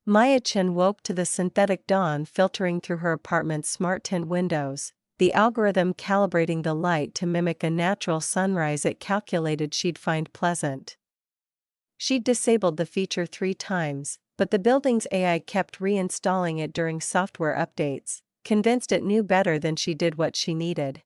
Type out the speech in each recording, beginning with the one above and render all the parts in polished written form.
Maya Chen woke to the synthetic dawn filtering through her apartment's smart tint windows, the algorithm calibrating the light to mimic a natural sunrise it calculated she'd find pleasant. She'd disabled the feature 3 times, but the building's AI kept reinstalling it during software updates, convinced it knew better than she did what she needed.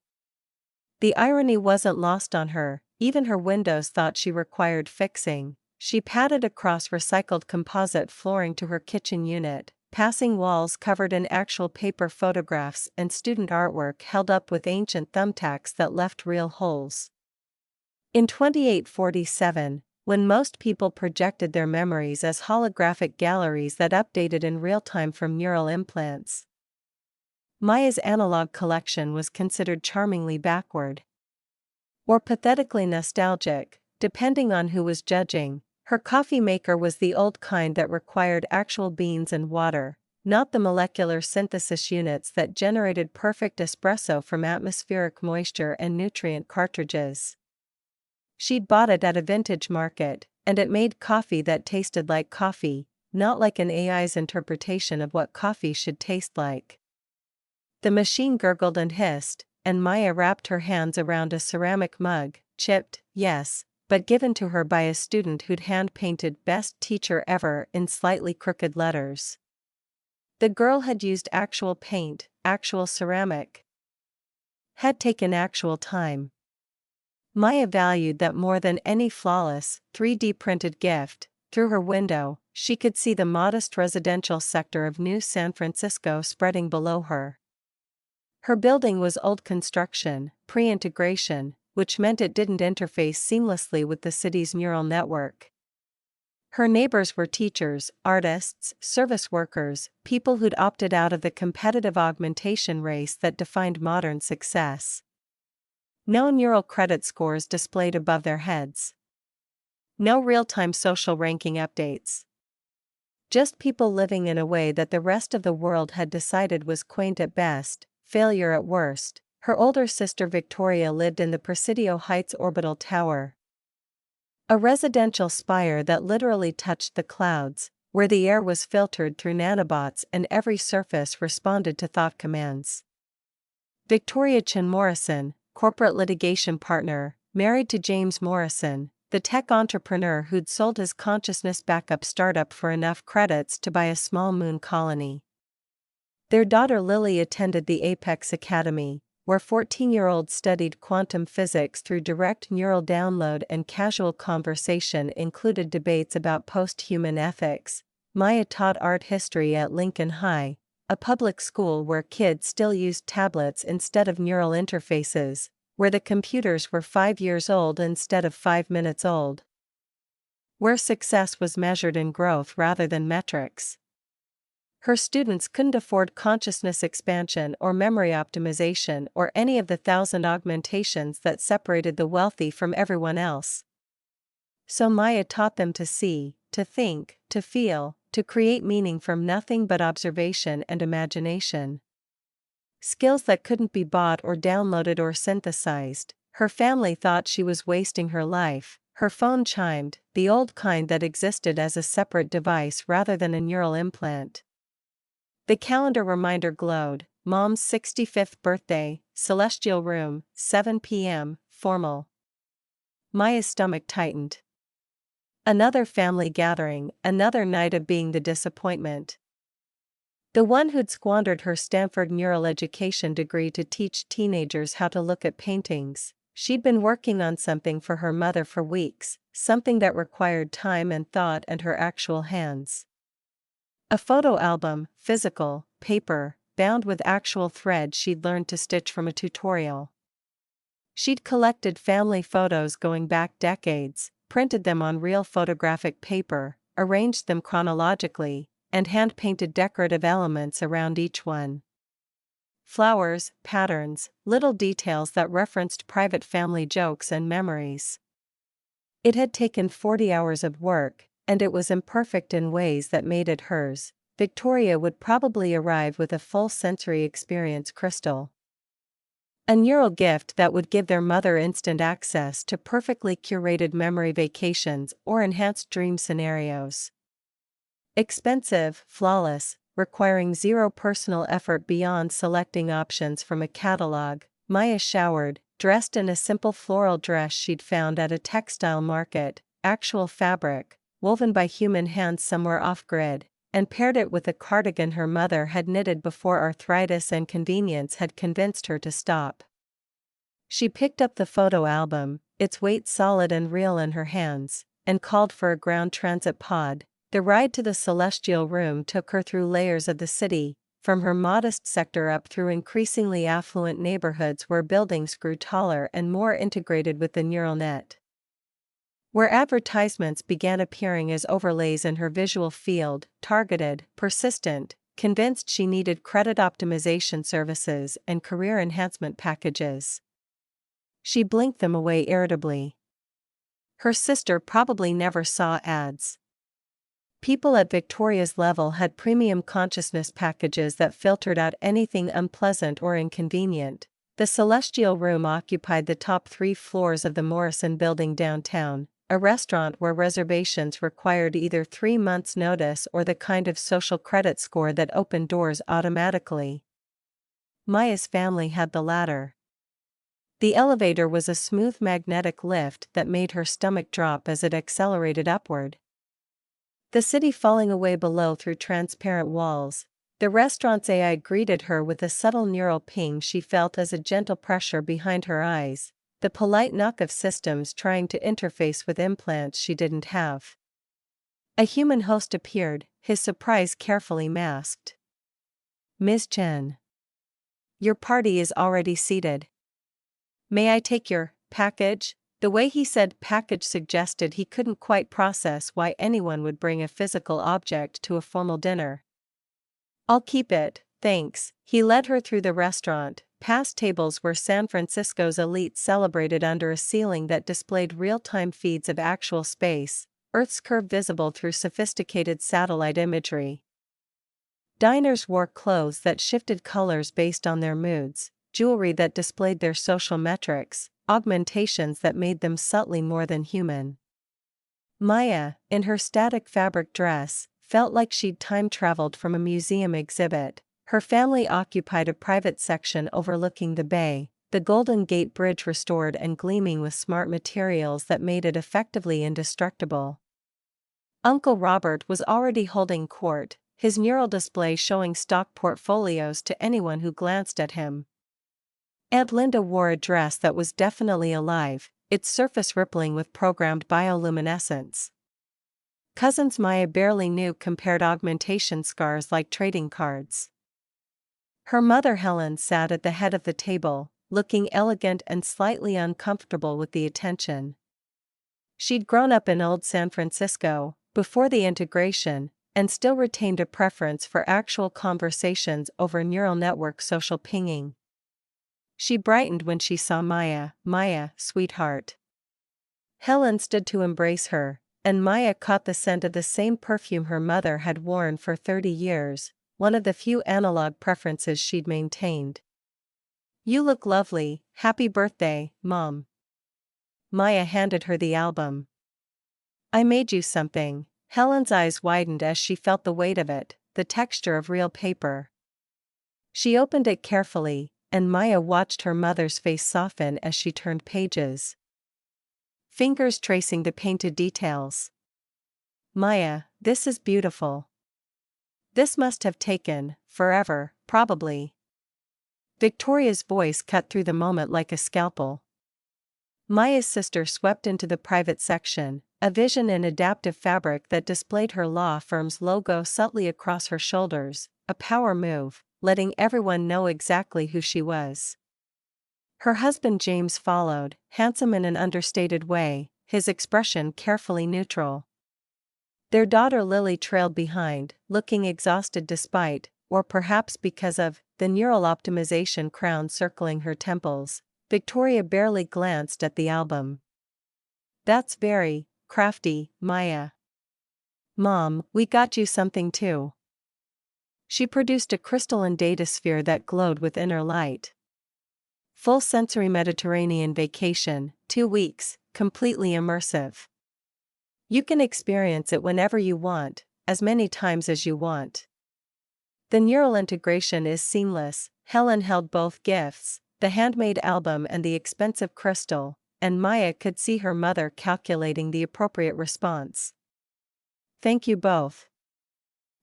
The irony wasn't lost on her, even her windows thought she required fixing. She padded across recycled composite flooring to her kitchen unit, passing walls covered in actual paper photographs and student artwork held up with ancient thumbtacks that left real holes. In 2847, when most people projected their memories as holographic galleries that updated in real time from neural implants, Maya's analog collection was considered charmingly backward. Or pathetically nostalgic, depending on who was judging. Her coffee maker was the old kind that required actual beans and water, not the molecular synthesis units that generated perfect espresso from atmospheric moisture and nutrient cartridges. She'd bought it at a vintage market, and it made coffee that tasted like coffee, not like an AI's interpretation of what coffee should taste like. The machine gurgled and hissed, and Maya wrapped her hands around a ceramic mug, chipped, yes, but given to her by a student who'd hand-painted "Best Teacher Ever" in slightly crooked letters. The girl had used actual paint, actual ceramic. Had taken actual time. Maya valued that more than any flawless, 3D printed gift. Through her window, she could see the modest residential sector of New San Francisco spreading below her. Her building was old construction, pre-integration, which meant it didn't interface seamlessly with the city's neural network. Her neighbors were teachers, artists, service workers, people who'd opted out of the competitive augmentation race that defined modern success. No neural credit scores displayed above their heads. No real-time social ranking updates. Just people living in a way that the rest of the world had decided was quaint at best, failure at worst. Her older sister Victoria lived in the Presidio Heights Orbital Tower, a residential spire that literally touched the clouds, where the air was filtered through nanobots and every surface responded to thought commands. Victoria Chen Morrison, corporate litigation partner, married to James Morrison, the tech entrepreneur who'd sold his consciousness backup startup for enough credits to buy a small moon colony. Their daughter Lily attended the Apex Academy, where 14-year-olds studied quantum physics through direct neural download and casual conversation included debates about post-human ethics. Maya taught art history at Lincoln High, a public school where kids still used tablets instead of neural interfaces, where the computers were 5 years old instead of 5 minutes old. Where success was measured in growth rather than metrics. Her students couldn't afford consciousness expansion or memory optimization or any of the 1,000 augmentations that separated the wealthy from everyone else. So Maya taught them to see, to think, to feel, to create meaning from nothing but observation and imagination. Skills that couldn't be bought or downloaded or synthesized. Her family thought she was wasting her life. Her phone chimed, the old kind that existed as a separate device rather than a neural implant. The calendar reminder glowed, Mom's 65th birthday, Celestial Room, 7 p.m., formal. Maya's stomach tightened. Another family gathering, another night of being the disappointment. The one who'd squandered her Stanford neural education degree to teach teenagers how to look at paintings. She'd been working on something for her mother for weeks, something that required time and thought and her actual hands. A photo album, physical, paper, bound with actual thread she'd learned to stitch from a tutorial. She'd collected family photos going back decades, printed them on real photographic paper, arranged them chronologically, and hand-painted decorative elements around each one. Flowers, patterns, little details that referenced private family jokes and memories. It had taken 40 hours of work, and it was imperfect in ways that made it hers. Victoria would probably arrive with a full sensory experience crystal. A neural gift that would give their mother instant access to perfectly curated memory vacations or enhanced dream scenarios. Expensive, flawless, requiring zero personal effort beyond selecting options from a catalog, Maya showered, dressed in a simple floral dress she'd found at a textile market, actual fabric, woven by human hands somewhere off-grid, and paired it with a cardigan her mother had knitted before arthritis and convenience had convinced her to stop. She picked up the photo album, its weight solid and real in her hands, and called for a ground transit pod. The ride to the celestial room took her through layers of the city, from her modest sector up through increasingly affluent neighborhoods where buildings grew taller and more integrated with the neural net. Where advertisements began appearing as overlays in her visual field, targeted, persistent, convinced she needed credit optimization services and career enhancement packages. She blinked them away irritably. Her sister probably never saw ads. People at Victoria's level had premium consciousness packages that filtered out anything unpleasant or inconvenient. The Celestial Room occupied the top 3 floors of the Morrison Building downtown, a restaurant where reservations required either 3 months' notice or the kind of social credit score that opened doors automatically. Maya's family had the latter. The elevator was a smooth magnetic lift that made her stomach drop as it accelerated upward. The city falling away below through transparent walls, the restaurant's AI greeted her with a subtle neural ping she felt as a gentle pressure behind her eyes, the polite knock of systems trying to interface with implants she didn't have. A human host appeared, his surprise carefully masked. "Ms. Chen. Your party is already seated. May I take your package?" The way he said package suggested he couldn't quite process why anyone would bring a physical object to a formal dinner. "I'll keep it, thanks." He led her through the restaurant, past tables where San Francisco's elite celebrated under a ceiling that displayed real-time feeds of actual space, Earth's curve visible through sophisticated satellite imagery. Diners wore clothes that shifted colors based on their moods, jewelry that displayed their social metrics, augmentations that made them subtly more than human. Maya, in her static fabric dress, felt like she'd time-traveled from a museum exhibit. Her family occupied a private section overlooking the bay, the Golden Gate Bridge restored and gleaming with smart materials that made it effectively indestructible. Uncle Robert was already holding court, his neural display showing stock portfolios to anyone who glanced at him. Aunt Linda wore a dress that was definitely alive, its surface rippling with programmed bioluminescence. Cousins Maya barely knew compared augmentation scars like trading cards. Her mother Helen sat at the head of the table, looking elegant and slightly uncomfortable with the attention. She'd grown up in old San Francisco, before the integration, and still retained a preference for actual conversations over neural network social pinging. She brightened when she saw Maya. "Maya, sweetheart." Helen stood to embrace her, and Maya caught the scent of the same perfume her mother had worn for 30 years, one of the few analog preferences she'd maintained. "You look lovely, happy birthday, Mom." Maya handed her the album. "I made you something." Helen's eyes widened as she felt the weight of it, the texture of real paper. She opened it carefully, and Maya watched her mother's face soften as she turned pages. Fingers tracing the painted details. "Maya, this is beautiful. This must have taken forever, probably." Victoria's voice cut through the moment like a scalpel. Maya's sister swept into the private section, a vision in adaptive fabric that displayed her law firm's logo subtly across her shoulders, a power move, letting everyone know exactly who she was. Her husband James followed, handsome in an understated way, his expression carefully neutral. Their daughter Lily trailed behind, looking exhausted despite, or perhaps because of, the neural optimization crown circling her temples. Victoria barely glanced at the album. "That's very crafty, Maya." "Mom, we got you something too." She produced a crystalline data sphere that glowed with inner light. "Full sensory Mediterranean vacation, 2 weeks, completely immersive. You can experience it whenever you want, as many times as you want. The neural integration is seamless. Helen held both gifts, the handmade album and the expensive crystal, and Maya could see her mother calculating the appropriate response. Thank you both.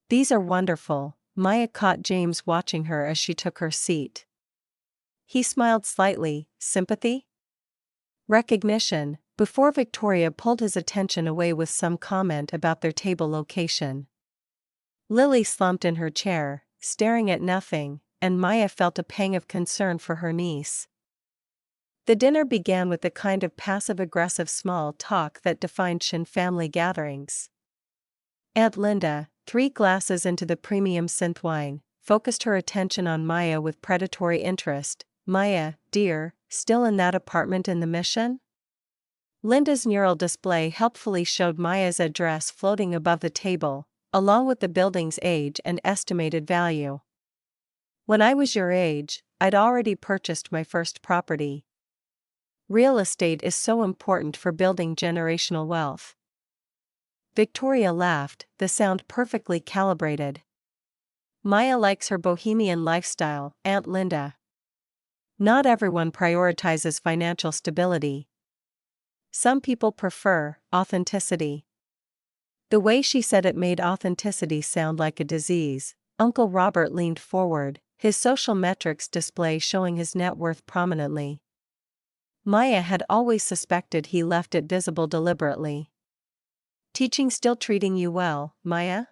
These are wonderful. Maya caught James watching her as she took her seat. He smiled slightly. Sympathy? Recognition, before Victoria pulled his attention away with some comment about their table location. Lily slumped in her chair, staring at nothing, and Maya felt a pang of concern for her niece. The dinner began with the kind of passive-aggressive small talk that defined Shin family gatherings. Aunt Linda, 3 glasses into the premium synth wine, focused her attention on Maya with predatory interest. Maya, dear, still in that apartment in the Mission? Linda's neural display helpfully showed Maya's address floating above the table, along with the building's age and estimated value. When I was your age, I'd already purchased my first property. Real estate is so important for building generational wealth. Victoria laughed, the sound perfectly calibrated. Maya likes her bohemian lifestyle, Aunt Linda. Not everyone prioritizes financial stability. Some people prefer authenticity. The way she said it made authenticity sound like a disease. Uncle Robert leaned forward, his social metrics display showing his net worth prominently. Maya had always suspected he left it visible deliberately. Teaching still treating you well, Maya?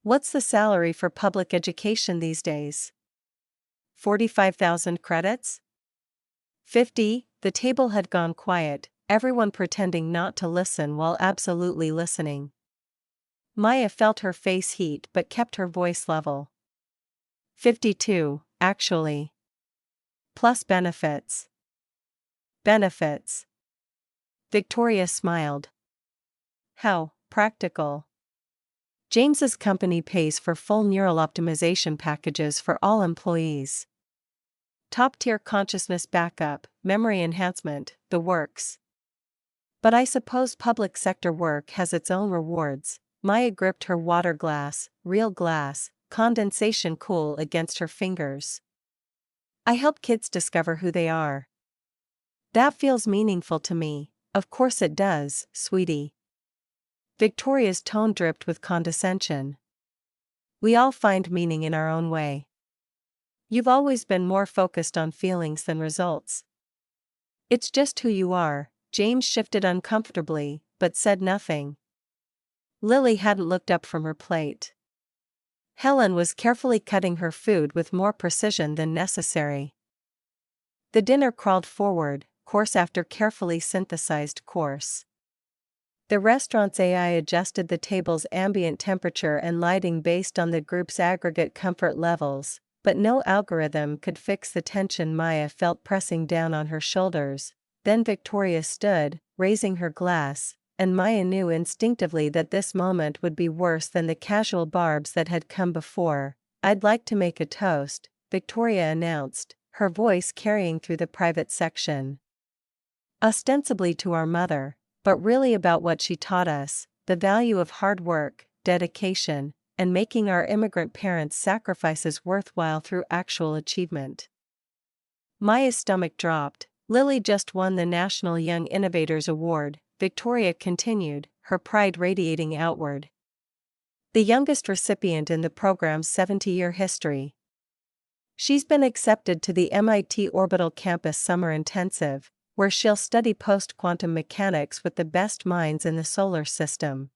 What's the salary for public education these days? 45,000 credits? 50, the table had gone quiet, everyone pretending not to listen while absolutely listening. Maya felt her face heat but kept her voice level. 52, actually. Plus benefits. Benefits. Victoria smiled. How practical. James's company pays for full neural optimization packages for all employees. Top-tier consciousness backup, memory enhancement, the works. But I suppose public sector work has its own rewards. Maya gripped her water glass, real glass, condensation cool against her fingers. I help kids discover who they are. That feels meaningful to me. Of course it does, sweetie. Victoria's tone dripped with condescension. We all find meaning in our own way. You've always been more focused on feelings than results. It's just who you are. James shifted uncomfortably, but said nothing. Lily hadn't looked up from her plate. Helen was carefully cutting her food with more precision than necessary. The dinner crawled forward, course after carefully synthesized course. The restaurant's AI adjusted the table's ambient temperature and lighting based on the group's aggregate comfort levels, but no algorithm could fix the tension Maya felt pressing down on her shoulders. Then Victoria stood, raising her glass, and Maya knew instinctively that this moment would be worse than the casual barbs that had come before. I'd like to make a toast, Victoria announced, her voice carrying through the private section. Ostensibly to our mother, but really about what she taught us, the value of hard work, dedication, and making our immigrant parents' sacrifices worthwhile through actual achievement. Maya's stomach dropped. Lily just won the National Young Innovators Award, Victoria continued, her pride radiating outward. The youngest recipient in the program's 70-year history. She's been accepted to the MIT Orbital Campus Summer Intensive, where she'll study post-quantum mechanics with the best minds in the solar system.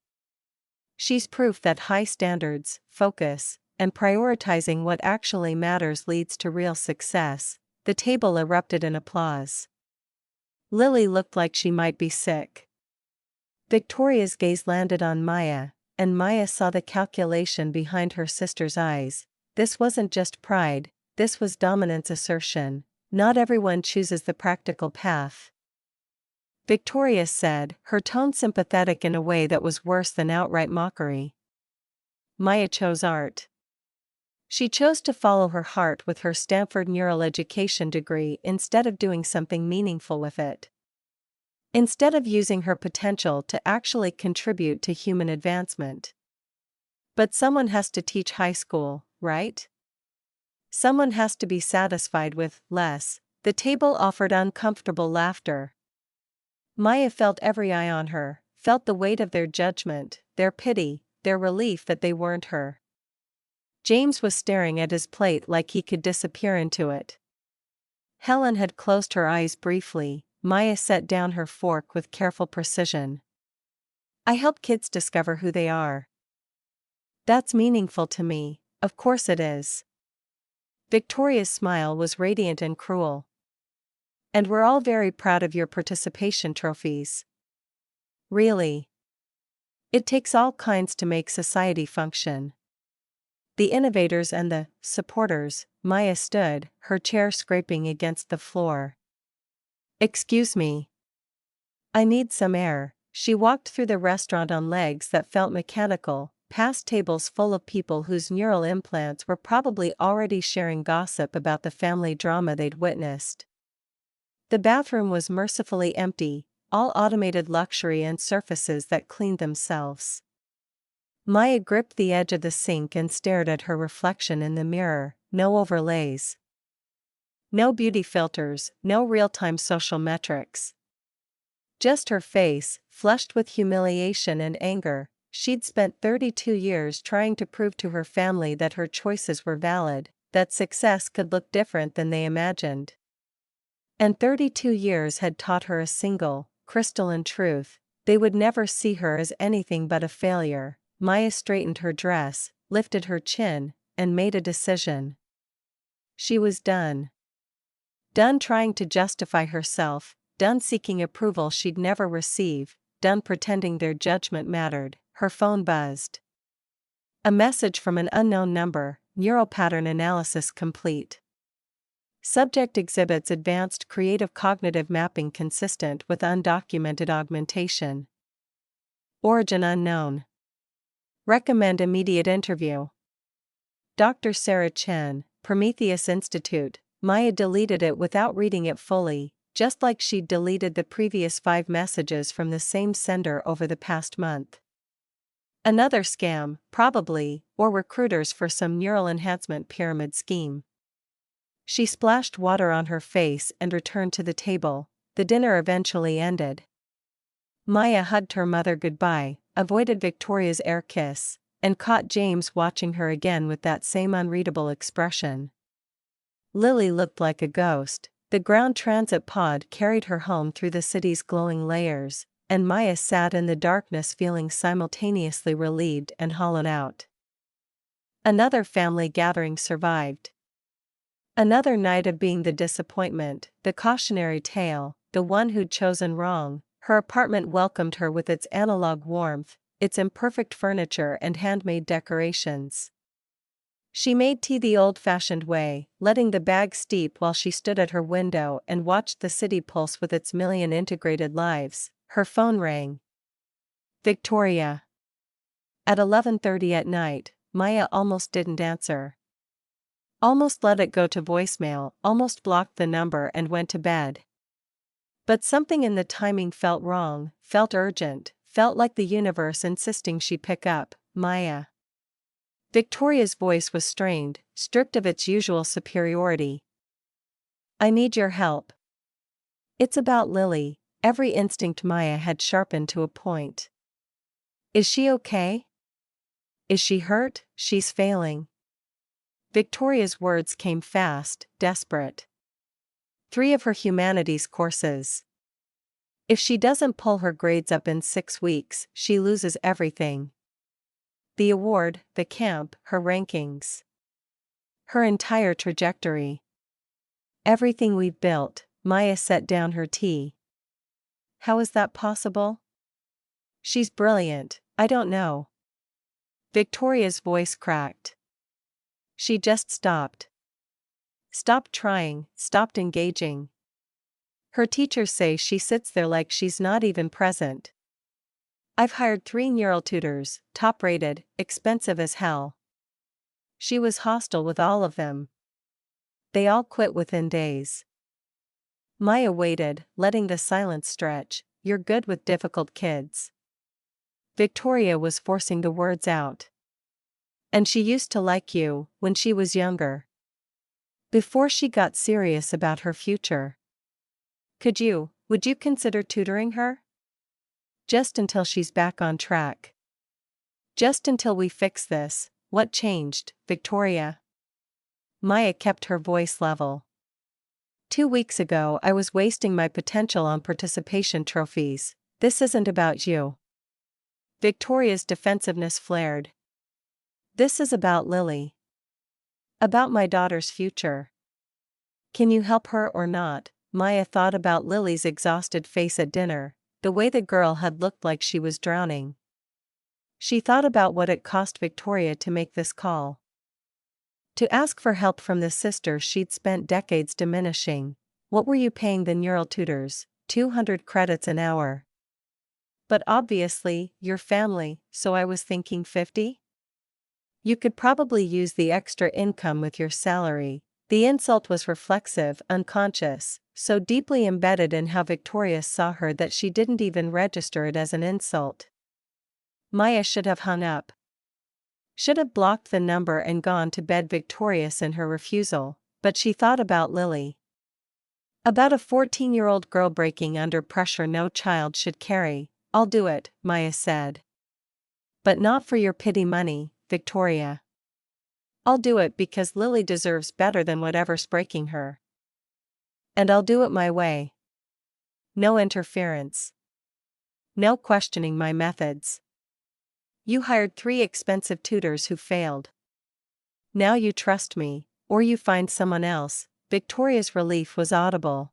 She's proof that high standards, focus, and prioritizing what actually matters leads to real success. The table erupted in applause. Lily looked like she might be sick. Victoria's gaze landed on Maya, and Maya saw the calculation behind her sister's eyes. This wasn't just pride, this was dominance assertion. Not everyone chooses the practical path. Victoria said, her tone sympathetic in a way that was worse than outright mockery. Maya chose art. She chose to follow her heart with her Stanford neural education degree instead of doing something meaningful with it. Instead of using her potential to actually contribute to human advancement. But someone has to teach high school, right? Someone has to be satisfied with less. The table offered uncomfortable laughter. Maya felt every eye on her, felt the weight of their judgment, their pity, their relief that they weren't her. James was staring at his plate like he could disappear into it. Helen had closed her eyes briefly. Maya set down her fork with careful precision. I help kids discover who they are. That's meaningful to me, of course it is. Victoria's smile was radiant and cruel. And we're all very proud of your participation trophies. Really. It takes all kinds to make society function. The innovators and the supporters. Maya stood, her chair scraping against the floor. Excuse me. I need some air. She walked through the restaurant on legs that felt mechanical, past tables full of people whose neural implants were probably already sharing gossip about the family drama they'd witnessed. The bathroom was mercifully empty, all automated luxury and surfaces that cleaned themselves. Maya gripped the edge of the sink and stared at her reflection in the mirror. No overlays. No beauty filters, no real-time social metrics. Just her face, flushed with humiliation and anger. She'd spent 32 years trying to prove to her family that her choices were valid, that success could look different than they imagined. And 32 years had taught her a single, crystalline truth: they would never see her as anything but a failure. Maya straightened her dress, lifted her chin, and made a decision. She was done. Done trying to justify herself, done seeking approval she'd never receive, done pretending their judgment mattered. Her phone buzzed. A message from an unknown number. Neural pattern analysis complete. Subject exhibits advanced creative cognitive mapping consistent with undocumented augmentation. Origin unknown. Recommend immediate interview. Dr. Sarah Chen, Prometheus Institute. Maya deleted it without reading it fully, just like she'd deleted the previous 5 messages from the same sender over the past month. Another scam, probably, or recruiters for some neural enhancement pyramid scheme. She splashed water on her face and returned to the table. The dinner eventually ended. Maya hugged her mother goodbye, avoided Victoria's air kiss, and caught James watching her again with that same unreadable expression. Lily looked like a ghost. The ground transit pod carried her home through the city's glowing layers, and Maya sat in the darkness feeling simultaneously relieved and hollowed out. Another family gathering survived. Another night of being the disappointment, the cautionary tale, the one who'd chosen wrong. Her apartment welcomed her with its analog warmth, its imperfect furniture and handmade decorations. She made tea the old-fashioned way, letting the bag steep while she stood at her window and watched the city pulse with its million integrated lives. Her phone rang. Victoria. At 11:30 at night, Maya almost didn't answer. Almost let it go to voicemail, almost blocked the number and went to bed. But something in the timing felt wrong, felt urgent, felt like the universe insisting she pick up. Maya. Victoria's voice was strained, stripped of its usual superiority. I need your help. It's about Lily. Every instinct Maya had sharpened to a point. Is she okay? Is she hurt? She's failing. Victoria's words came fast, desperate. 3 of her humanities courses. If she doesn't pull her grades up in 6 weeks, she loses everything. The award, the camp, her rankings. Her entire trajectory. Everything we've built. Maya set down her tea. How is that possible? She's brilliant, I don't know. Victoria's voice cracked. She just stopped. Stopped trying, stopped engaging. Her teachers say she sits there like she's not even present. I've hired 3 neural tutors, top-rated, expensive as hell. She was hostile with all of them. They all quit within days. Maya waited, letting the silence stretch. You're good with difficult kids. Victoria was forcing the words out. And she used to like you, when she was younger. Before she got serious about her future. Would you consider tutoring her? Just until she's back on track. Just until we fix this. What changed, Victoria? Maya kept her voice level. 2 weeks ago I was wasting my potential on participation trophies. This isn't about you. Victoria's defensiveness flared. This is about Lily. About my daughter's future. Can you help her or not? Maya thought about Lily's exhausted face at dinner, the way the girl had looked like she was drowning. She thought about what it cost Victoria to make this call. To ask for help from the sister she'd spent decades diminishing. What were you paying the neural tutors? 200 credits an hour. But obviously, your family, so I was thinking 50? You could probably use the extra income with your salary. The insult was reflexive, unconscious, so deeply embedded in how Victoria saw her that she didn't even register it as an insult. Maya should have hung up. Should have blocked the number and gone to bed victorious in her refusal, but she thought about Lily. About a 14-year-old girl breaking under pressure no child should carry. I'll do it, Maya said. But not for your pity money, Victoria. I'll do it because Lily deserves better than whatever's breaking her. And I'll do it my way. No interference. No questioning my methods. You hired 3 expensive tutors who failed. Now you trust me, or you find someone else. Victoria's relief was audible.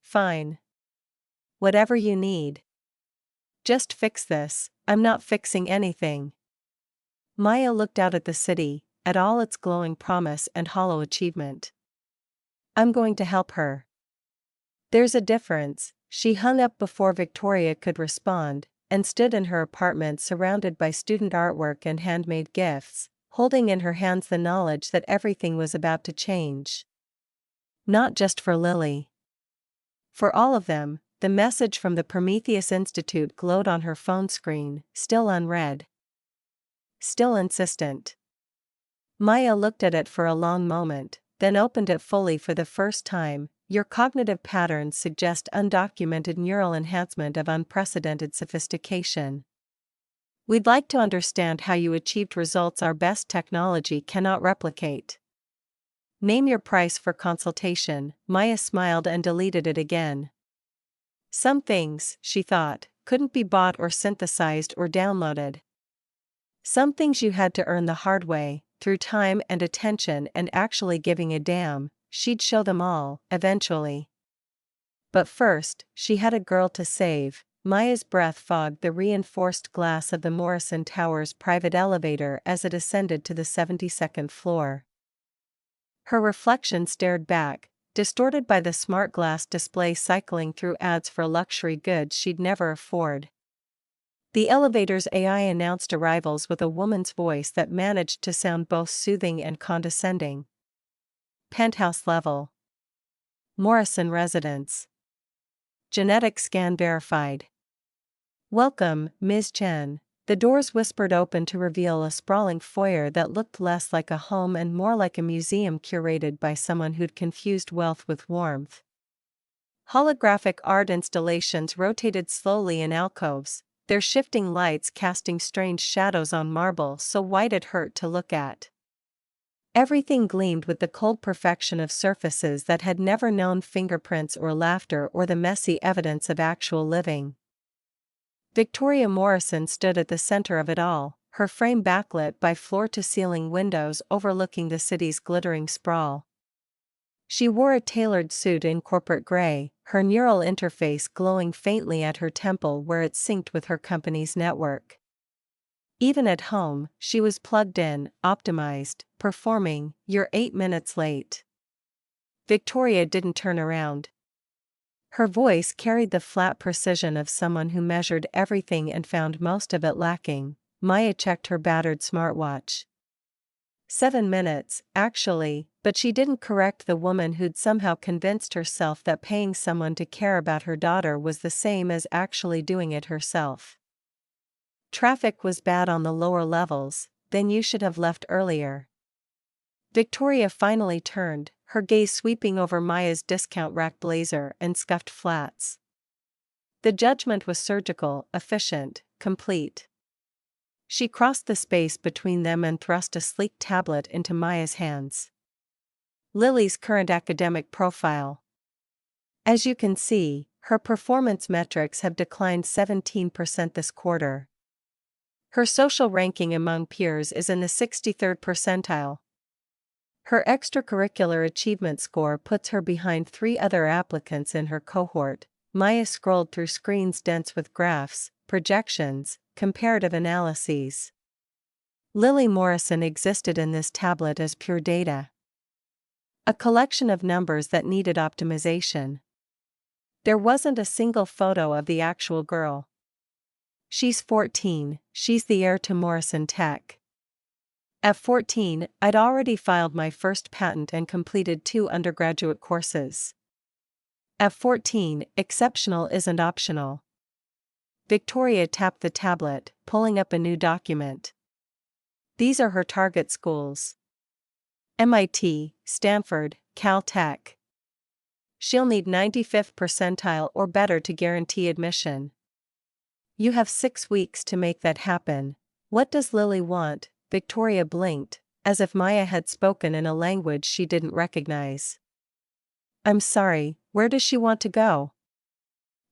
Fine. Whatever you need. Just fix this. I'm not fixing anything. Maya looked out at the city, at all its glowing promise and hollow achievement. I'm going to help her. There's a difference. She hung up before Victoria could respond, and stood in her apartment surrounded by student artwork and handmade gifts, holding in her hands the knowledge that everything was about to change. Not just for Lily. For all of them. The message from the Prometheus Institute glowed on her phone screen, still unread. Still insistent. Maya looked at it for a long moment, then opened it fully for the first time. Your cognitive patterns suggest undocumented neural enhancement of unprecedented sophistication. We'd like to understand how you achieved results our best technology cannot replicate. Name your price for consultation. Maya smiled and deleted it again. Some things, she thought, couldn't be bought or synthesized or downloaded. Some things you had to earn the hard way, through time and attention and actually giving a damn. She'd show them all, eventually. But first, she had a girl to save. Maya's breath fogged the reinforced glass of the Morrison Tower's private elevator as it ascended to the 72nd floor. Her reflection stared back, distorted by the smart glass display cycling through ads for luxury goods she'd never afford. The elevator's AI announced arrivals with a woman's voice that managed to sound both soothing and condescending. Penthouse level. Morrison residence. Genetic scan verified. Welcome, Ms. Chen. The doors whispered open to reveal a sprawling foyer that looked less like a home and more like a museum curated by someone who'd confused wealth with warmth. Holographic art installations rotated slowly in alcoves, their shifting lights casting strange shadows on marble so white it hurt to look at. Everything gleamed with the cold perfection of surfaces that had never known fingerprints or laughter or the messy evidence of actual living. Victoria Morrison stood at the center of it all, her frame backlit by floor-to-ceiling windows overlooking the city's glittering sprawl. She wore a tailored suit in corporate gray, her neural interface glowing faintly at her temple where it synced with her company's network. Even at home, she was plugged in, optimized, performing. You're 8 minutes late. Victoria didn't turn around. Her voice carried the flat precision of someone who measured everything and found most of it lacking. Maya checked her battered smartwatch. 7 minutes, actually, but she didn't correct the woman who'd somehow convinced herself that paying someone to care about her daughter was the same as actually doing it herself. Traffic was bad on the lower levels, then you should have left earlier. Victoria finally turned, her gaze sweeping over Maya's discount rack blazer and scuffed flats. The judgment was surgical, efficient, complete. She crossed the space between them and thrust a sleek tablet into Maya's hands. Lily's current academic profile. As you can see, her performance metrics have declined 17% this quarter. Her social ranking among peers is in the 63rd percentile. Her extracurricular achievement score puts her behind 3 other applicants in her cohort. Maya scrolled through screens dense with graphs, projections, comparative analyses. Lily Morrison existed in this tablet as pure data. A collection of numbers that needed optimization. There wasn't a single photo of the actual girl. She's 14, she's the heir to Morrison Tech. At 14, I'd already filed my first patent and completed 2 undergraduate courses. At 14, exceptional isn't optional. Victoria tapped the tablet, pulling up a new document. These are her target schools: MIT, Stanford, Caltech. She'll need 95th percentile or better to guarantee admission. You have 6 weeks to make that happen. What does Lily want? Victoria blinked, as if Maya had spoken in a language she didn't recognize. I'm sorry, where does she want to go?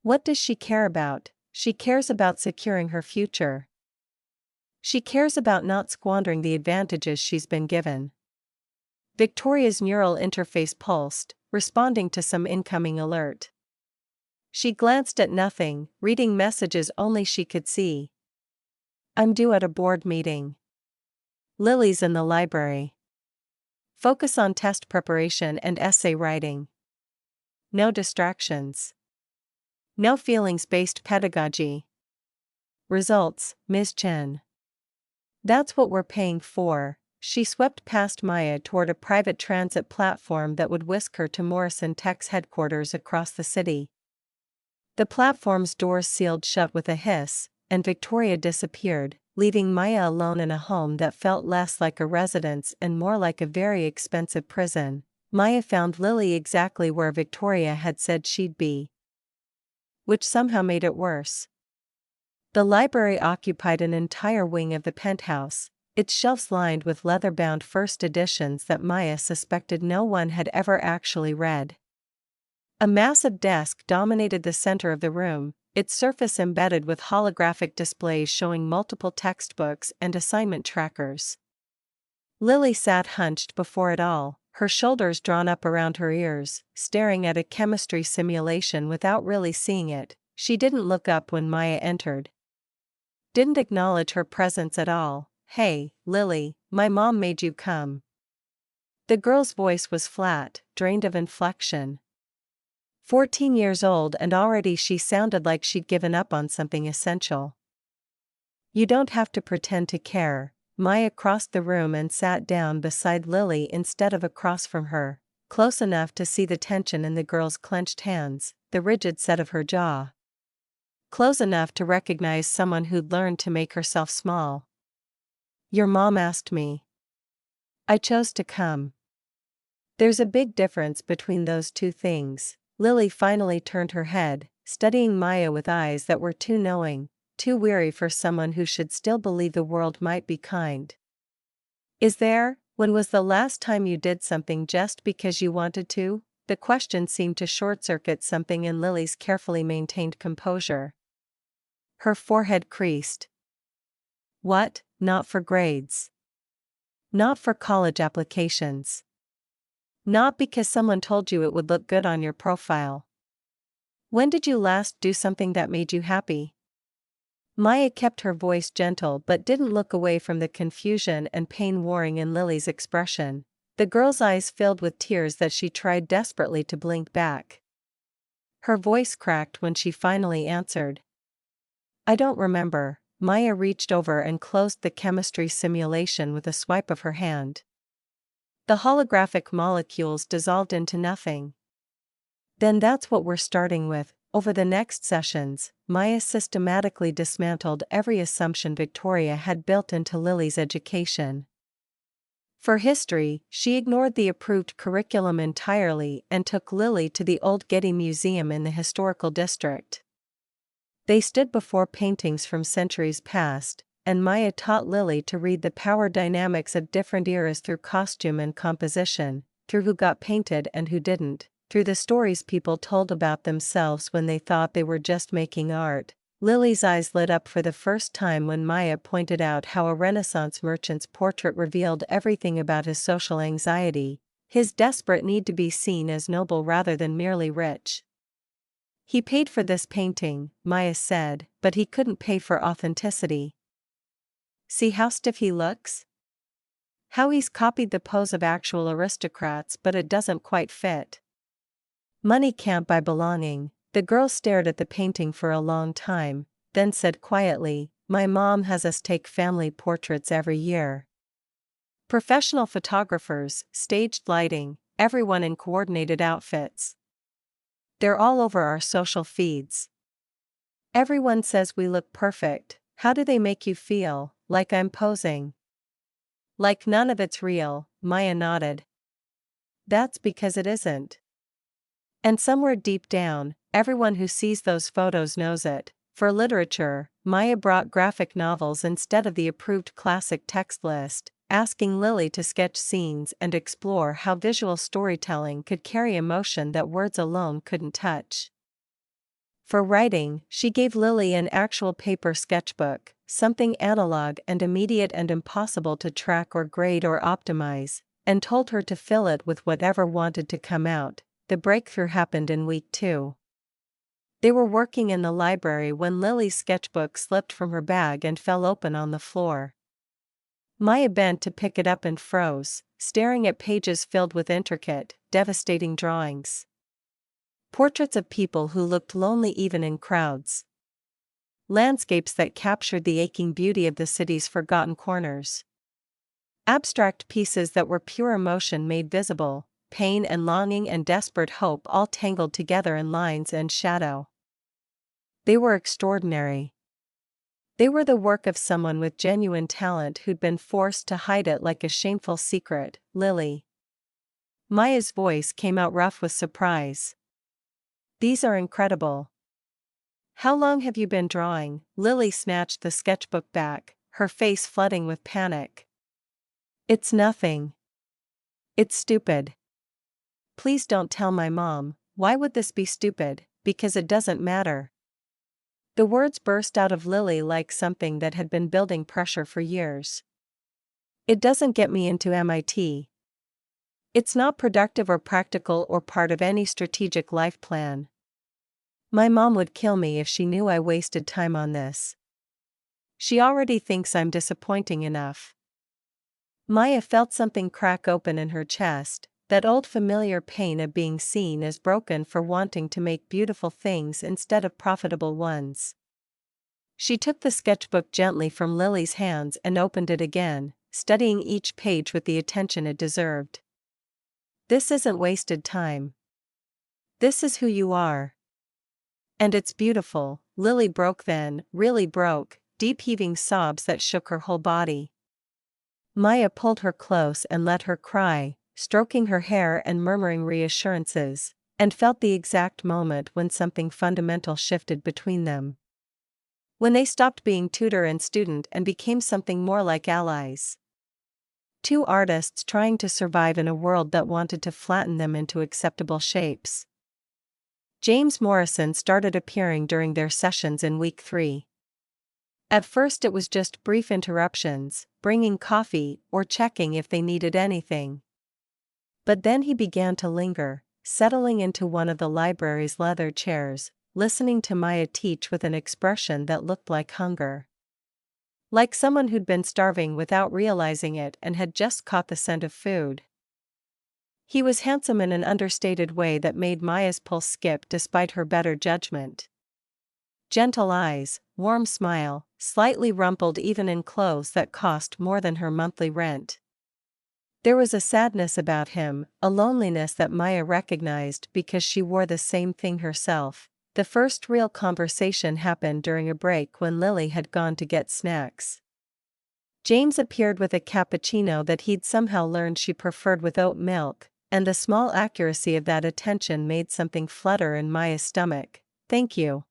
What does she care about? She cares about securing her future. She cares about not squandering the advantages she's been given. Victoria's neural interface pulsed, responding to some incoming alert. She glanced at nothing, reading messages only she could see. I'm due at a board meeting. Lily's in the library. Focus on test preparation and essay writing. No distractions. No feelings-based pedagogy. Results, Ms. Chen. That's what we're paying for. She swept past Maya toward a private transit platform that would whisk her to Morrison Tech's headquarters across the city. The platform's doors sealed shut with a hiss, and Victoria disappeared, leaving Maya alone in a home that felt less like a residence and more like a very expensive prison. Maya found Lily exactly where Victoria had said she'd be, which somehow made it worse. The library occupied an entire wing of the penthouse, its shelves lined with leather-bound first editions that Maya suspected no one had ever actually read. A massive desk dominated the center of the room, its surface embedded with holographic displays showing multiple textbooks and assignment trackers. Lily sat hunched before it all, her shoulders drawn up around her ears, staring at a chemistry simulation without really seeing it. She didn't look up when Maya entered. Didn't acknowledge her presence at all. Hey, Lily, my mom made you come. The girl's voice was flat, drained of inflection. 14 years old and already she sounded like she'd given up on something essential. You don't have to pretend to care. Maya crossed the room and sat down beside Lily instead of across from her, close enough to see the tension in the girl's clenched hands, the rigid set of her jaw. Close enough to recognize someone who'd learned to make herself small. Your mom asked me. I chose to come. There's a big difference between those two things. Lily finally turned her head, studying Maya with eyes that were too knowing, too weary for someone who should still believe the world might be kind. Is there? When was the last time you did something just because you wanted to? The question seemed to short-circuit something in Lily's carefully maintained composure. Her forehead creased. What? Not for grades. Not for college applications. Not because someone told you it would look good on your profile. When did you last do something that made you happy? Maya kept her voice gentle but didn't look away from the confusion and pain warring in Lily's expression. The girl's eyes filled with tears that she tried desperately to blink back. Her voice cracked when she finally answered. I don't remember. Maya reached over and closed the chemistry simulation with a swipe of her hand. The holographic molecules dissolved into nothing. Then that's what we're starting with, Over the next sessions, Maya systematically dismantled every assumption Victoria had built into Lily's education. For history, she ignored the approved curriculum entirely and took Lily to the old Getty Museum in the historical district. They stood before paintings from centuries past, and Maya taught Lily to read the power dynamics of different eras through costume and composition, through who got painted and who didn't, through the stories people told about themselves when they thought they were just making art. Lily's eyes lit up for the first time when Maya pointed out how a Renaissance merchant's portrait revealed everything about his social anxiety, his desperate need to be seen as noble rather than merely rich. He paid for this painting, Maya said, but he couldn't pay for authenticity. See how stiff he looks? How he's copied the pose of actual aristocrats, but it doesn't quite fit. Money can't buy belonging. The girl stared at the painting for a long time, then said quietly, "My mom has us take family portraits every year. Professional photographers, staged lighting, everyone in coordinated outfits. They're all over our social feeds. Everyone says we look perfect. How do they make you feel? Like I'm posing?" "Like none of it's real," Maya nodded. "That's because it isn't. And somewhere deep down, everyone who sees those photos knows it." For literature, Maya brought graphic novels instead of the approved classic text list, asking Lily to sketch scenes and explore how visual storytelling could carry emotion that words alone couldn't touch. For writing, she gave Lily an actual paper sketchbook, something analog and immediate and impossible to track or grade or optimize, and told her to fill it with whatever wanted to come out. The breakthrough happened in week 2. They were working in the library when Lily's sketchbook slipped from her bag and fell open on the floor. Maya bent to pick it up and froze, staring at pages filled with intricate, devastating drawings. Portraits of people who looked lonely even in crowds. Landscapes that captured the aching beauty of the city's forgotten corners. Abstract pieces that were pure emotion made visible, pain and longing and desperate hope all tangled together in lines and shadow. They were extraordinary. They were the work of someone with genuine talent who'd been forced to hide it like a shameful secret. "Lily." Maya's voice came out rough with surprise. "These are incredible. How long have you been drawing?" Lily snatched the sketchbook back, her face flooding with panic. "It's nothing. It's stupid. Please don't tell my mom." "Why would this be stupid?" "Because it doesn't matter." The words burst out of Lily like something that had been building pressure for years. "It doesn't get me into MIT. It's not productive or practical or part of any strategic life plan. My mom would kill me if she knew I wasted time on this. She already thinks I'm disappointing enough." Maya felt something crack open in her chest, that old familiar pain of being seen as broken for wanting to make beautiful things instead of profitable ones. She took the sketchbook gently from Lily's hands and opened it again, studying each page with the attention it deserved. "This isn't wasted time. This is who you are. And it's beautiful." Lily broke then, really broke, deep heaving sobs that shook her whole body. Maya pulled her close and let her cry, stroking her hair and murmuring reassurances, and felt the exact moment when something fundamental shifted between them. When they stopped being tutor and student and became something more like allies. Two artists trying to survive in a world that wanted to flatten them into acceptable shapes. James Morrison started appearing during their sessions in week 3. At first it was just brief interruptions, bringing coffee or checking if they needed anything. But then he began to linger, settling into one of the library's leather chairs, listening to Maya teach with an expression that looked like hunger. Like someone who'd been starving without realizing it and had just caught the scent of food. He was handsome in an understated way that made Maya's pulse skip despite her better judgment. Gentle eyes, warm smile, slightly rumpled even in clothes that cost more than her monthly rent. There was a sadness about him, a loneliness that Maya recognized because she wore the same thing herself, The first real conversation happened during a break when Lily had gone to get snacks. James appeared with a cappuccino that he'd somehow learned she preferred with oat milk, and the small accuracy of that attention made something flutter in Maya's stomach. "Thank you."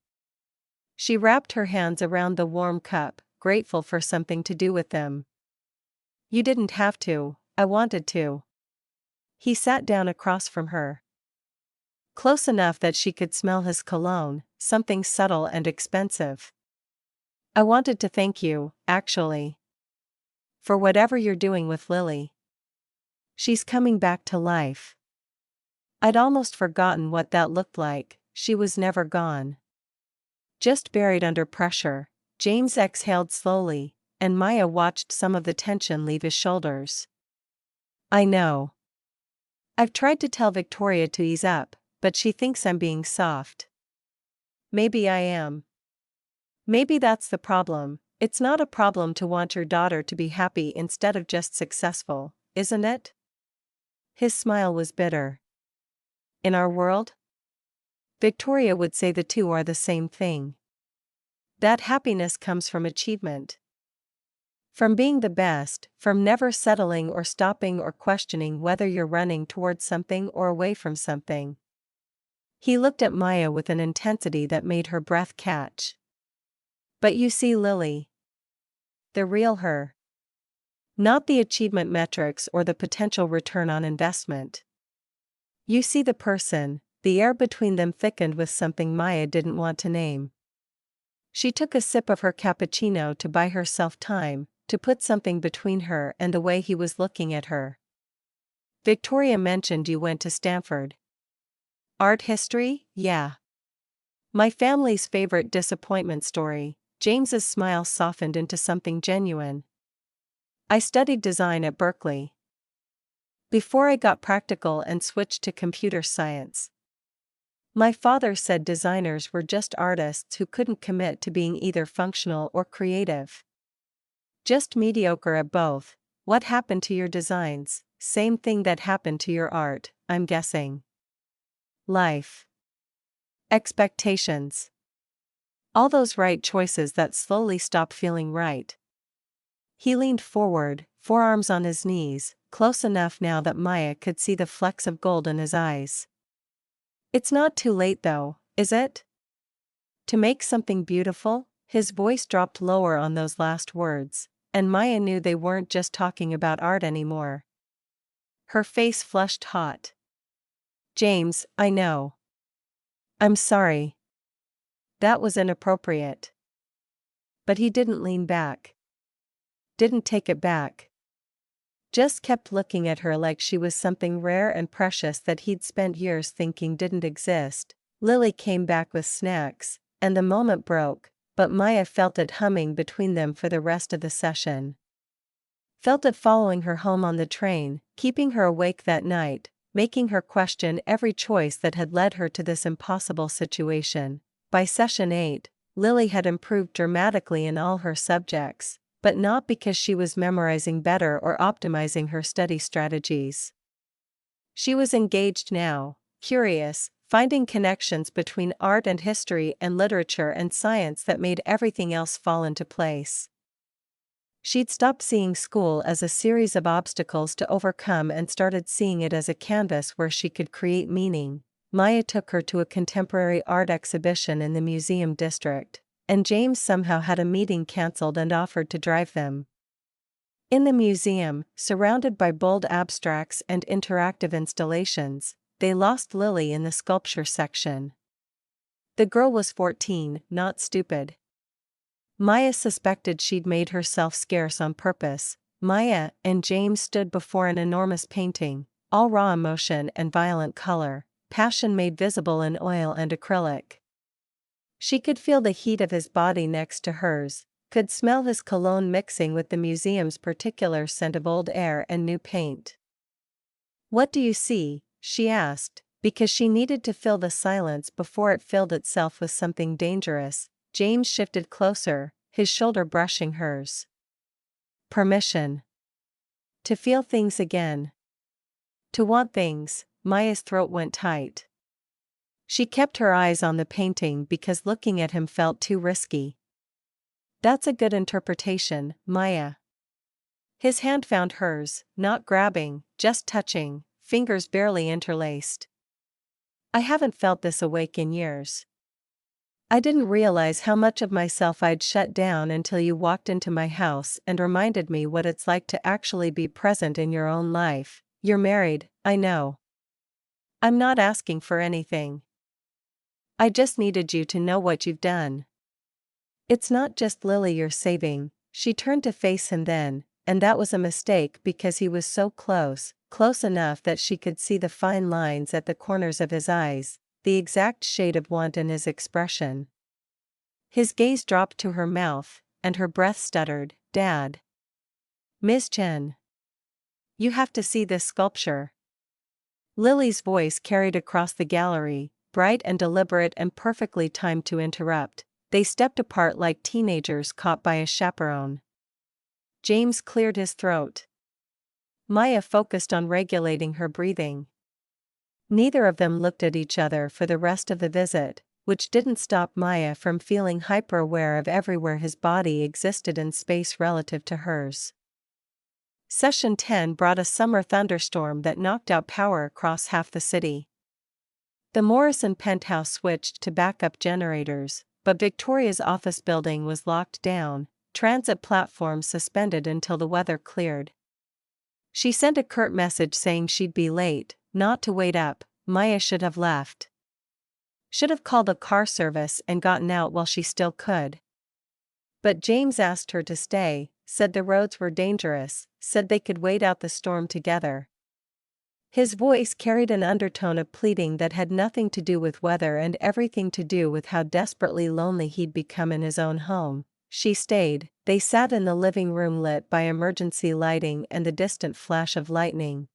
She wrapped her hands around the warm cup, grateful for something to do with them. "You didn't have to, I wanted to." He sat down across from her. Close enough that she could smell his cologne, something subtle and expensive. "I wanted to thank you, actually. For whatever you're doing with Lily. She's coming back to life." I'd almost forgotten what that looked like. She was never gone. Just buried under pressure. James exhaled slowly, and Maya watched some of the tension leave his shoulders. "I know. I've tried to tell Victoria to ease up, but she thinks I'm being soft." "Maybe I am. Maybe that's the problem. It's not a problem to want your daughter to be happy instead of just successful, isn't it?" His smile was bitter. "In our world? Victoria would say the two are the same thing. That happiness comes from achievement. From being the best, from never settling or stopping or questioning whether you're running towards something or away from something." He looked at Maya with an intensity that made her breath catch. "But you see Lily. The real her. Not the achievement metrics or the potential return on investment. You see the person." The air between them thickened with something Maya didn't want to name. She took a sip of her cappuccino to buy herself time, to put something between her and the way he was looking at her. "Victoria mentioned you went to Stanford. Art history, yeah. My family's favorite disappointment story." James's smile softened into something genuine. "I studied design at Berkeley. Before I got practical and switched to computer science. My father said designers were just artists who couldn't commit to being either functional or creative. Just mediocre at both." "What happened to your designs?" "Same thing that happened to your art, I'm guessing. Life. Expectations. All those right choices that slowly stop feeling right." He leaned forward, forearms on his knees, close enough now that Maya could see the flecks of gold in his eyes. "It's not too late though, is it? To make something beautiful?" His voice dropped lower on those last words, and Maya knew they weren't just talking about art anymore. Her face flushed hot. "James, I know. I'm sorry. That was inappropriate." But he didn't lean back. Didn't take it back. Just kept looking at her like she was something rare and precious that he'd spent years thinking didn't exist. Lily came back with snacks, and the moment broke, but Maya felt it humming between them for the rest of the session. Felt it following her home on the train, keeping her awake that night, making her question every choice that had led her to this impossible situation. By session 8, Lily had improved dramatically in all her subjects, but not because she was memorizing better or optimizing her study strategies. She was engaged now, curious, finding connections between art and history and literature and science that made everything else fall into place. She'd stopped seeing school as a series of obstacles to overcome and started seeing it as a canvas where she could create meaning. Maya took her to a contemporary art exhibition in the museum district, and James somehow had a meeting cancelled and offered to drive them. In the museum, surrounded by bold abstracts and interactive installations, they lost Lily in the sculpture section. The girl was 14, not stupid. Maya suspected she'd made herself scarce on purpose. Maya and James stood before an enormous painting, all raw emotion and violent color, passion made visible in oil and acrylic. She could feel the heat of his body next to hers, could smell his cologne mixing with the museum's particular scent of old air and new paint. "What do you see?" she asked, because she needed to fill the silence before it filled itself with something dangerous. James shifted closer, his shoulder brushing hers. "Permission. To feel things again. To want things." Maya's throat went tight. She kept her eyes on the painting because looking at him felt too risky. That's a good interpretation, Maya. His hand found hers, not grabbing, just touching, fingers barely interlaced. I haven't felt this awake in years. I didn't realize how much of myself I'd shut down until you walked into my house and reminded me what it's like to actually be present in your own life. You're married, I know. I'm not asking for anything. I just needed you to know what you've done. It's not just Lily you're saving. She turned to face him then, and that was a mistake because he was so close, close enough that she could see the fine lines at the corners of his eyes, the exact shade of want in his expression. His gaze dropped to her mouth, and her breath stuttered, "Dad. Miss Chen. You have to see this sculpture." Lily's voice carried across the gallery, bright and deliberate and perfectly timed to interrupt. They stepped apart like teenagers caught by a chaperone. James cleared his throat. Maya focused on regulating her breathing. Neither of them looked at each other for the rest of the visit, which didn't stop Maya from feeling hyper-aware of everywhere his body existed in space relative to hers. Session 10 brought a summer thunderstorm that knocked out power across half the city. The Morrison penthouse switched to backup generators, but Victoria's office building was locked down, transit platforms suspended until the weather cleared. She sent a curt message saying she'd be late, not to wait up. Maya should have left. Should have called a car service and gotten out while she still could. But James asked her to stay, said the roads were dangerous, said they could wait out the storm together. His voice carried an undertone of pleading that had nothing to do with weather and everything to do with how desperately lonely he'd become in his own home. She stayed. They sat in the living room lit by emergency lighting and the distant flash of lightning.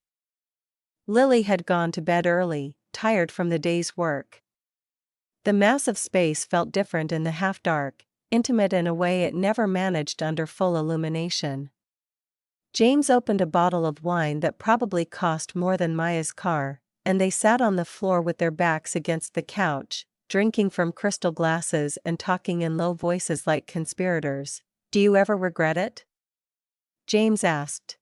Lily had gone to bed early, tired from the day's work. The massive space felt different in the half-dark, intimate in a way it never managed under full illumination. James opened a bottle of wine that probably cost more than Maya's car, and they sat on the floor with their backs against the couch, drinking from crystal glasses and talking in low voices like conspirators. "Do you ever regret it?" James asked.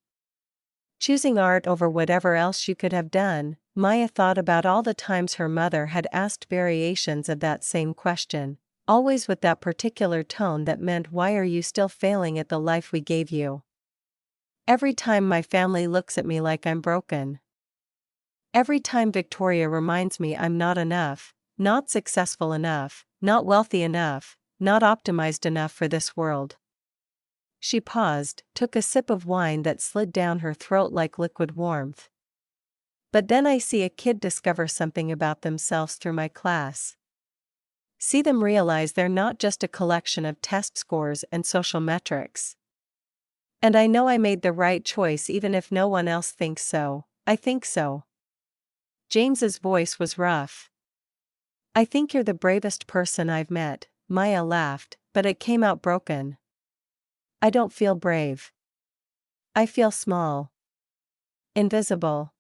Choosing art over whatever else you could have done, Maya thought about all the times her mother had asked variations of that same question, always with that particular tone that meant, "Why are you still failing at the life we gave you?" Every time my family looks at me like I'm broken. Every time Victoria reminds me I'm not enough, not successful enough, not wealthy enough, not optimized enough for this world. She paused, took a sip of wine that slid down her throat like liquid warmth. But then I see a kid discover something about themselves through my class. See them realize they're not just a collection of test scores and social metrics. And I know I made the right choice even if no one else thinks so. I think so. James's voice was rough. "I think you're the bravest person I've met," Maya laughed, but it came out broken. "I don't feel brave. I feel small. Invisible.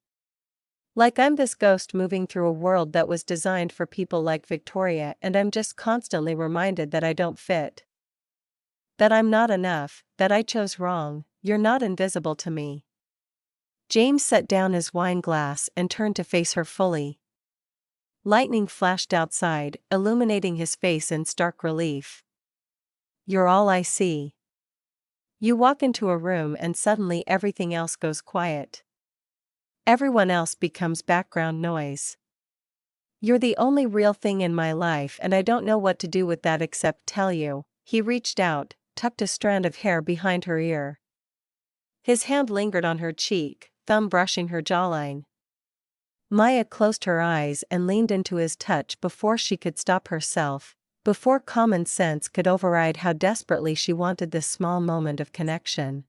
Like I'm this ghost moving through a world that was designed for people like Victoria, and I'm just constantly reminded that I don't fit. That I'm not enough, that I chose wrong. You're not invisible to me." James set down his wine glass and turned to face her fully. Lightning flashed outside, illuminating his face in stark relief. "You're all I see." You walk into a room and suddenly everything else goes quiet. Everyone else becomes background noise. "You're the only real thing in my life and I don't know what to do with that except tell you." He reached out, tucked a strand of hair behind her ear. His hand lingered on her cheek, thumb brushing her jawline. Maya closed her eyes and leaned into his touch before she could stop herself, before common sense could override how desperately she wanted this small moment of connection.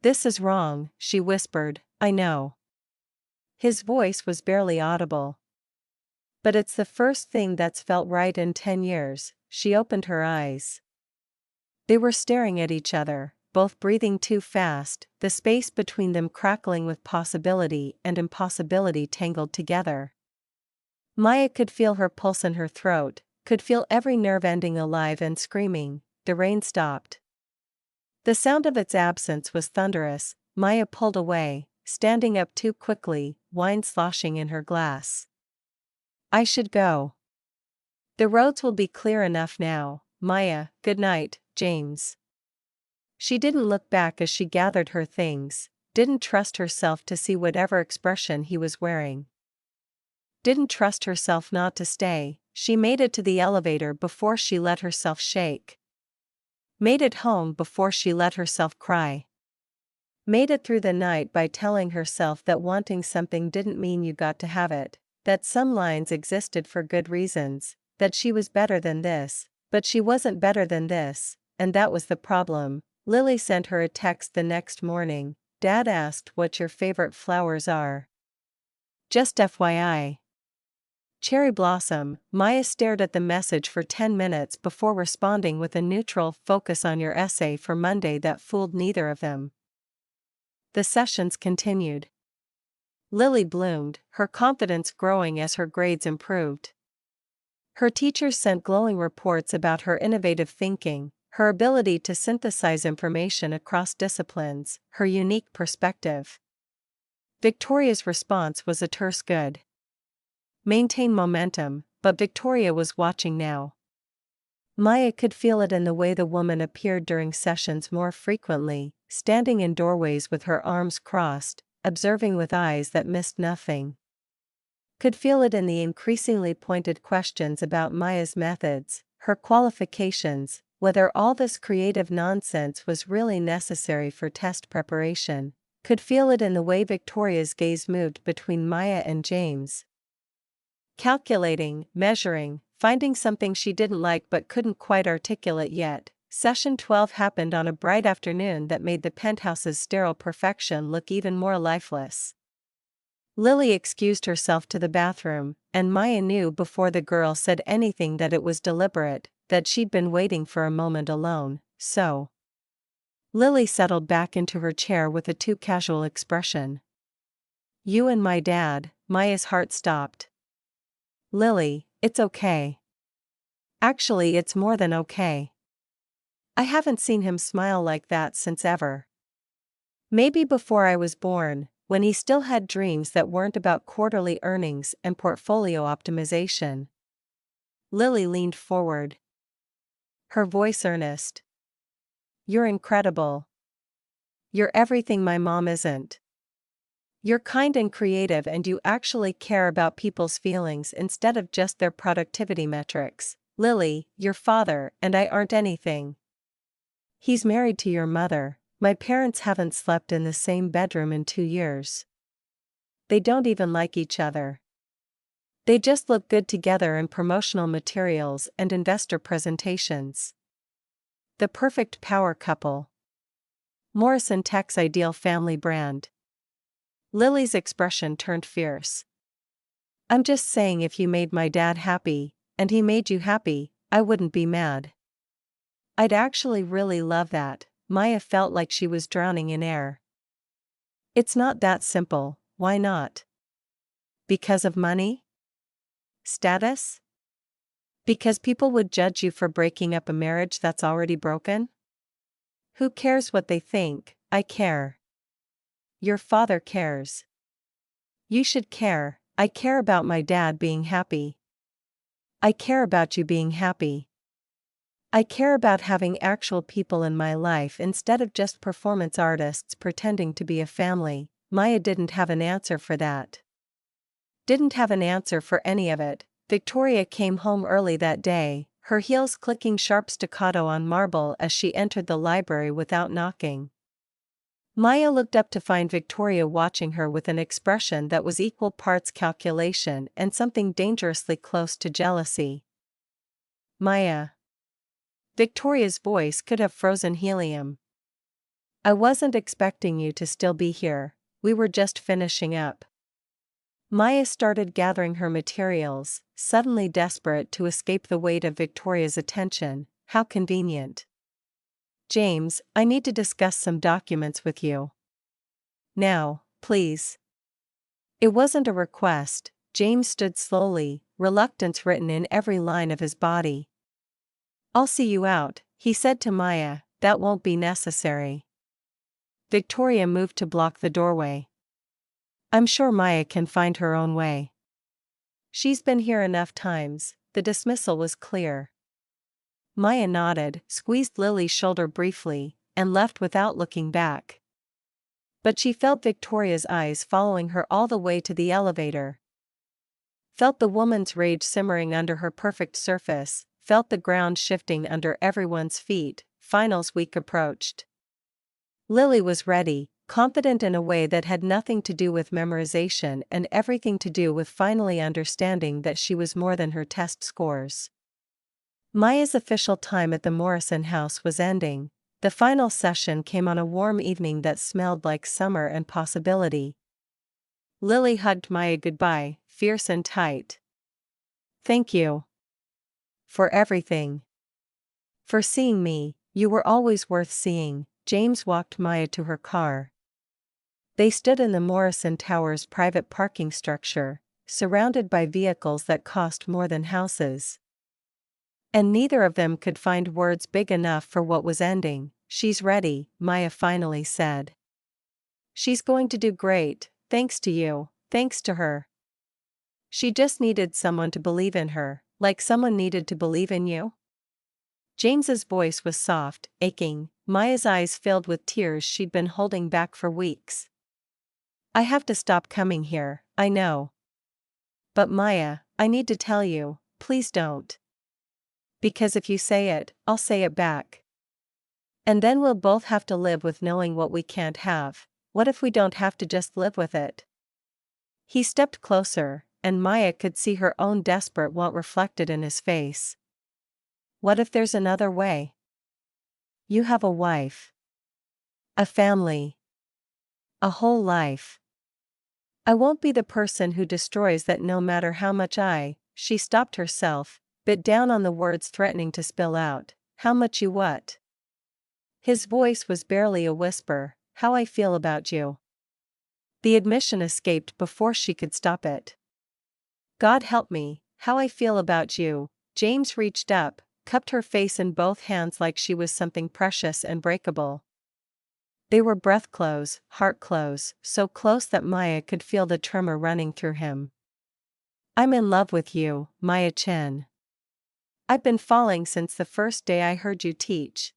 "This is wrong," she whispered, "I know." His voice was barely audible. "But it's the first thing that's felt right in 10 years, she opened her eyes. They were staring at each other, both breathing too fast, the space between them crackling with possibility and impossibility tangled together. Maya could feel her pulse in her throat, could feel every nerve ending alive and screaming. The rain stopped. The sound of its absence was thunderous. Maya pulled away, standing up too quickly, wine sloshing in her glass. I should go. The roads will be clear enough now. Maya, good night, James. She didn't look back as she gathered her things, didn't trust herself to see whatever expression he was wearing. Didn't trust herself not to stay. She made it to the elevator before she let herself shake. Made it home before she let herself cry. Made it through the night by telling herself that wanting something didn't mean you got to have it, that some lines existed for good reasons, that she was better than this, but she wasn't better than this, and that was the problem. Lily sent her a text the next morning. Dad asked what your favorite flowers are. Just FYI. Cherry blossom. Maya stared at the message for 10 minutes before responding with a neutral focus on your essay for Monday that fooled neither of them. The sessions continued. Lily bloomed, her confidence growing as her grades improved. Her teachers sent glowing reports about her innovative thinking, her ability to synthesize information across disciplines, her unique perspective. Victoria's response was a terse good. Maintain momentum, but Victoria was watching now. Maya could feel it in the way the woman appeared during sessions more frequently, standing in doorways with her arms crossed, observing with eyes that missed nothing. Could feel it in the increasingly pointed questions about Maya's methods, her qualifications, whether all this creative nonsense was really necessary for test preparation. Could feel it in the way Victoria's gaze moved between Maya and James. Calculating, measuring, finding something she didn't like but couldn't quite articulate yet. Session 12 happened on a bright afternoon that made the penthouse's sterile perfection look even more lifeless. Lily excused herself to the bathroom, and Maya knew before the girl said anything that it was deliberate, that she'd been waiting for a moment alone, so. Lily settled back into her chair with a too casual expression. You and my dad. Maya's heart stopped. Lily, it's okay. Actually, it's more than okay. I haven't seen him smile like that since ever. Maybe before I was born, when he still had dreams that weren't about quarterly earnings and portfolio optimization. Lily leaned forward. Her voice earnest. You're incredible. You're everything my mom isn't. You're kind and creative, and you actually care about people's feelings instead of just their productivity metrics. Lily, your father and I aren't anything. He's married to your mother. My parents haven't slept in the same bedroom in 2 years. They don't even like each other. They just look good together in promotional materials and investor presentations. The perfect power couple. Morrison Tech's ideal family brand. Lily's expression turned fierce. I'm just saying, if you made my dad happy, and he made you happy, I wouldn't be mad. I'd actually really love that. Maya felt like she was drowning in air. It's not that simple. Why not? Because of money? Status? Because people would judge you for breaking up a marriage that's already broken? Who cares what they think? I care. Your father cares. You should care. I care about my dad being happy. I care about you being happy. I care about having actual people in my life instead of just performance artists pretending to be a family. Maya didn't have an answer for that. Didn't have an answer for any of it. Victoria came home early that day, her heels clicking sharp staccato on marble as she entered the library without knocking. Maya looked up to find Victoria watching her with an expression that was equal parts calculation and something dangerously close to jealousy. Maya. Victoria's voice could have frozen helium. I wasn't expecting you to still be here. We were just finishing up. Maya started gathering her materials, suddenly desperate to escape the weight of Victoria's attention. How convenient. James, I need to discuss some documents with you. Now, please. It wasn't a request. James stood slowly, reluctance written in every line of his body. "I'll see you out," he said to Maya. "That won't be necessary." Victoria moved to block the doorway. "I'm sure Maya can find her own way. She's been here enough times." The dismissal was clear. Maya nodded, squeezed Lily's shoulder briefly, and left without looking back. But she felt Victoria's eyes following her all the way to the elevator. Felt the woman's rage simmering under her perfect surface, felt the ground shifting under everyone's feet. Finals week approached. Lily was ready, confident in a way that had nothing to do with memorization and everything to do with finally understanding that she was more than her test scores. Maya's official time at the Morrison house was ending. The final session came on a warm evening that smelled like summer and possibility. Lily hugged Maya goodbye, fierce and tight. "Thank you. For everything. For seeing me, you were always worth seeing." James walked Maya to her car. They stood in the Morrison Tower's private parking structure, surrounded by vehicles that cost more than houses. And neither of them could find words big enough for what was ending. "She's ready," Maya finally said. "She's going to do great, thanks to you, thanks to her. She just needed someone to believe in her, like someone needed to believe in you." James's voice was soft, aching. Maya's eyes filled with tears she'd been holding back for weeks. "I have to stop coming here, I know. But Maya, I need to tell you, please don't. Because if you say it, I'll say it back. And then we'll both have to live with knowing what we can't have. What if we don't have to just live with it?" He stepped closer, and Maya could see her own desperate want reflected in his face. "What if there's another way? You have a wife. A family. A whole life. I won't be the person who destroys that no matter how much I..." She stopped herself, bit down on the words threatening to spill out. "How much you what?" His voice was barely a whisper. "How I feel about you." The admission escaped before she could stop it. "God help me, how I feel about you." James reached up, cupped her face in both hands like she was something precious and breakable. They were breath close, heart close, so close that Maya could feel the tremor running through him. "I'm in love with you, Maya Chen. I've been falling since the first day I heard you teach.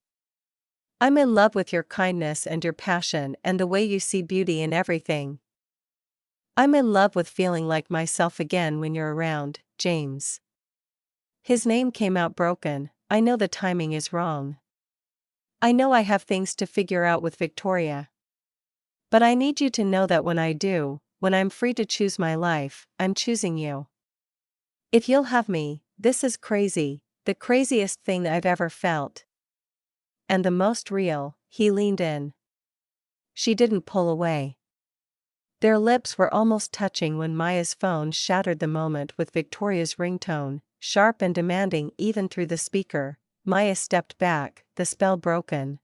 I'm in love with your kindness and your passion and the way you see beauty in everything. I'm in love with feeling like myself again when you're around, James." His name came out broken. "I know the timing is wrong. I know I have things to figure out with Victoria. But I need you to know that when I do, when I'm free to choose my life, I'm choosing you. If you'll have me, this is crazy, the craziest thing I've ever felt. And the most real." He leaned in. She didn't pull away. Their lips were almost touching when Maya's phone shattered the moment with Victoria's ringtone, sharp and demanding even through the speaker. Maya stepped back, the spell broken.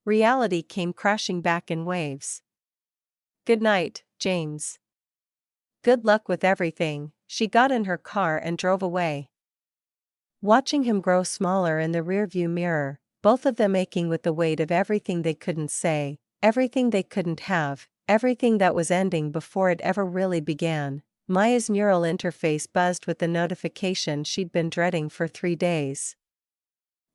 Reality came crashing back in waves. "Good night, James. Good luck with everything." She got in her car and drove away. Watching him grow smaller in the rearview mirror, both of them aching with the weight of everything they couldn't say, everything they couldn't have, everything that was ending before it ever really began, Maya's neural interface buzzed with the notification she'd been dreading for 3 days.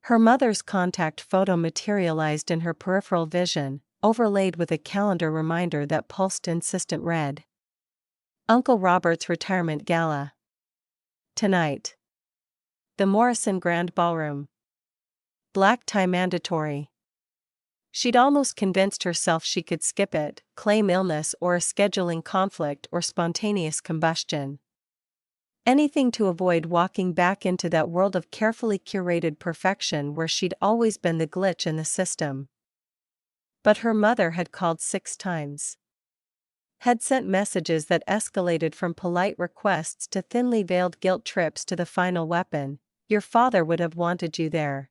Her mother's contact photo materialized in her peripheral vision, overlaid with a calendar reminder that pulsed insistent red. Uncle Robert's retirement gala. Tonight. The Morrison Grand Ballroom. Black tie mandatory. She'd almost convinced herself she could skip it, claim illness or a scheduling conflict or spontaneous combustion. Anything to avoid walking back into that world of carefully curated perfection where she'd always been the glitch in the system. But her mother had called 6 times. Had sent messages that escalated from polite requests to thinly veiled guilt trips to the final weapon: "Your father would have wanted you there."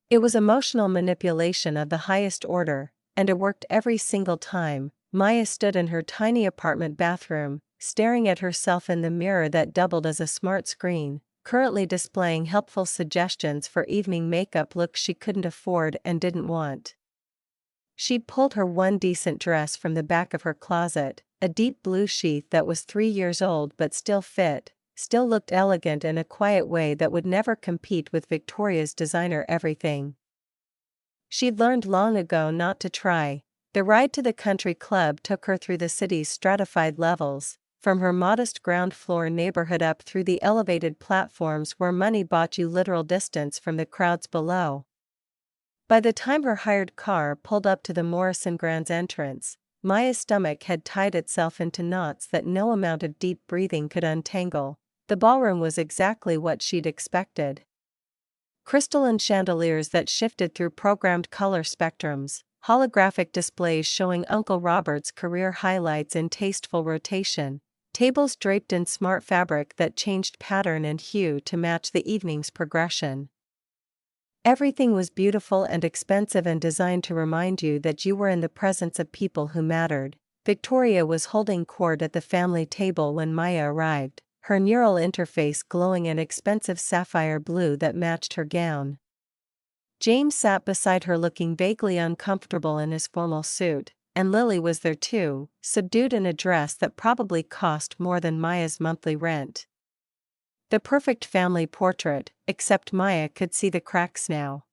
It was emotional manipulation of the highest order, and it worked every single time. Maya stood in her tiny apartment bathroom, staring at herself in the mirror that doubled as a smart screen, currently displaying helpful suggestions for evening makeup looks she couldn't afford and didn't want. She'd pulled her one decent dress from the back of her closet, a deep blue sheath that was 3 years old but still fit, still looked elegant in a quiet way that would never compete with Victoria's designer everything. She'd learned long ago not to try. The ride to the country club took her through the city's stratified levels, from her modest ground floor neighborhood up through the elevated platforms where money bought you literal distance from the crowds below. By the time her hired car pulled up to the Morrison Grand's entrance, Maya's stomach had tied itself into knots that no amount of deep breathing could untangle. The ballroom was exactly what she'd expected. Crystalline chandeliers that shifted through programmed color spectrums, holographic displays showing Uncle Robert's career highlights in tasteful rotation, tables draped in smart fabric that changed pattern and hue to match the evening's progression. Everything was beautiful and expensive and designed to remind you that you were in the presence of people who mattered. Victoria was holding court at the family table when Maya arrived, her neural interface glowing an expensive sapphire blue that matched her gown. James sat beside her looking vaguely uncomfortable in his formal suit, and Lily was there too, subdued in a dress that probably cost more than Maya's monthly rent. The perfect family portrait, except Maya could see the cracks now.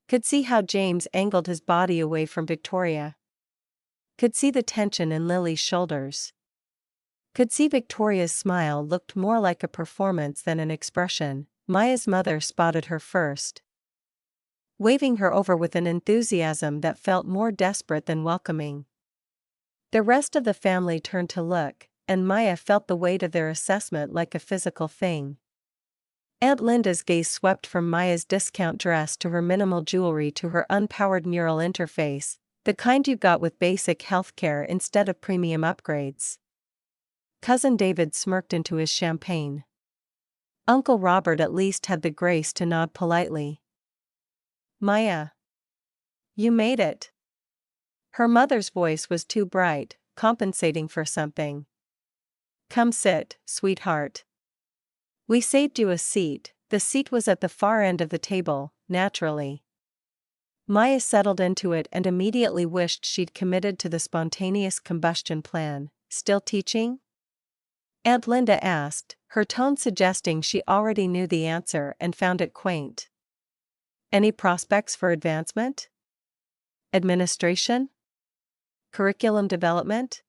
Could see how James angled his body away from Victoria. Could see the tension in Lily's shoulders. Could see Victoria's smile looked more like a performance than an expression. Maya's mother spotted her first, waving her over with an enthusiasm that felt more desperate than welcoming. The rest of the family turned to look, and Maya felt the weight of their assessment like a physical thing. Aunt Linda's gaze swept from Maya's discount dress to her minimal jewelry to her unpowered neural interface, the kind you got with basic healthcare instead of premium upgrades. Cousin David smirked into his champagne. Uncle Robert at least had the grace to nod politely. Maya, you made it. Her mother's voice was too bright, compensating for something. Come sit, sweetheart. We saved you a seat. The seat was at the far end of the table, naturally. Maya settled into it and immediately wished she'd committed to the spontaneous combustion plan. Still teaching? Aunt Linda asked, her tone suggesting she already knew the answer and found it quaint. Any prospects for advancement? Administration? Curriculum development?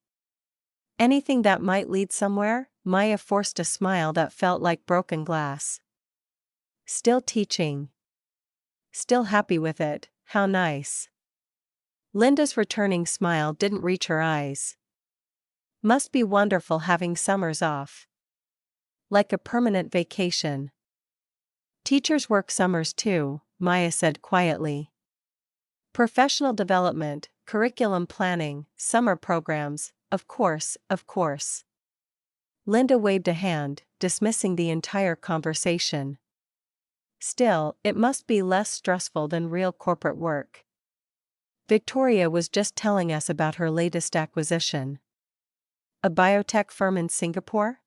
Anything that might lead somewhere? Maya forced a smile that felt like broken glass. Still teaching. Still happy with it, how nice. Linda's returning smile didn't reach her eyes. Must be wonderful having summers off. Like a permanent vacation. Teachers work summers too, Maya said quietly. Professional development, curriculum planning, summer programs, of course, of course. Linda waved a hand, dismissing the entire conversation. Still, it must be less stressful than real corporate work. Victoria was just telling us about her latest acquisition. A biotech firm in Singapore?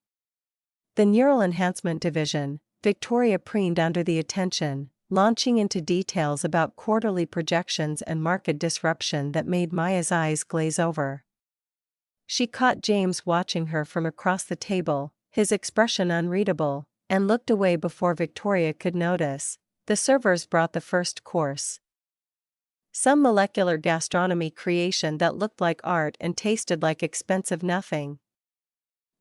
The Neural Enhancement Division. Victoria preened under the attention, launching into details about quarterly projections and market disruption that made Maya's eyes glaze over. She caught James watching her from across the table, his expression unreadable, and looked away before Victoria could notice. The servers brought the first course. Some molecular gastronomy creation that looked like art and tasted like expensive nothing.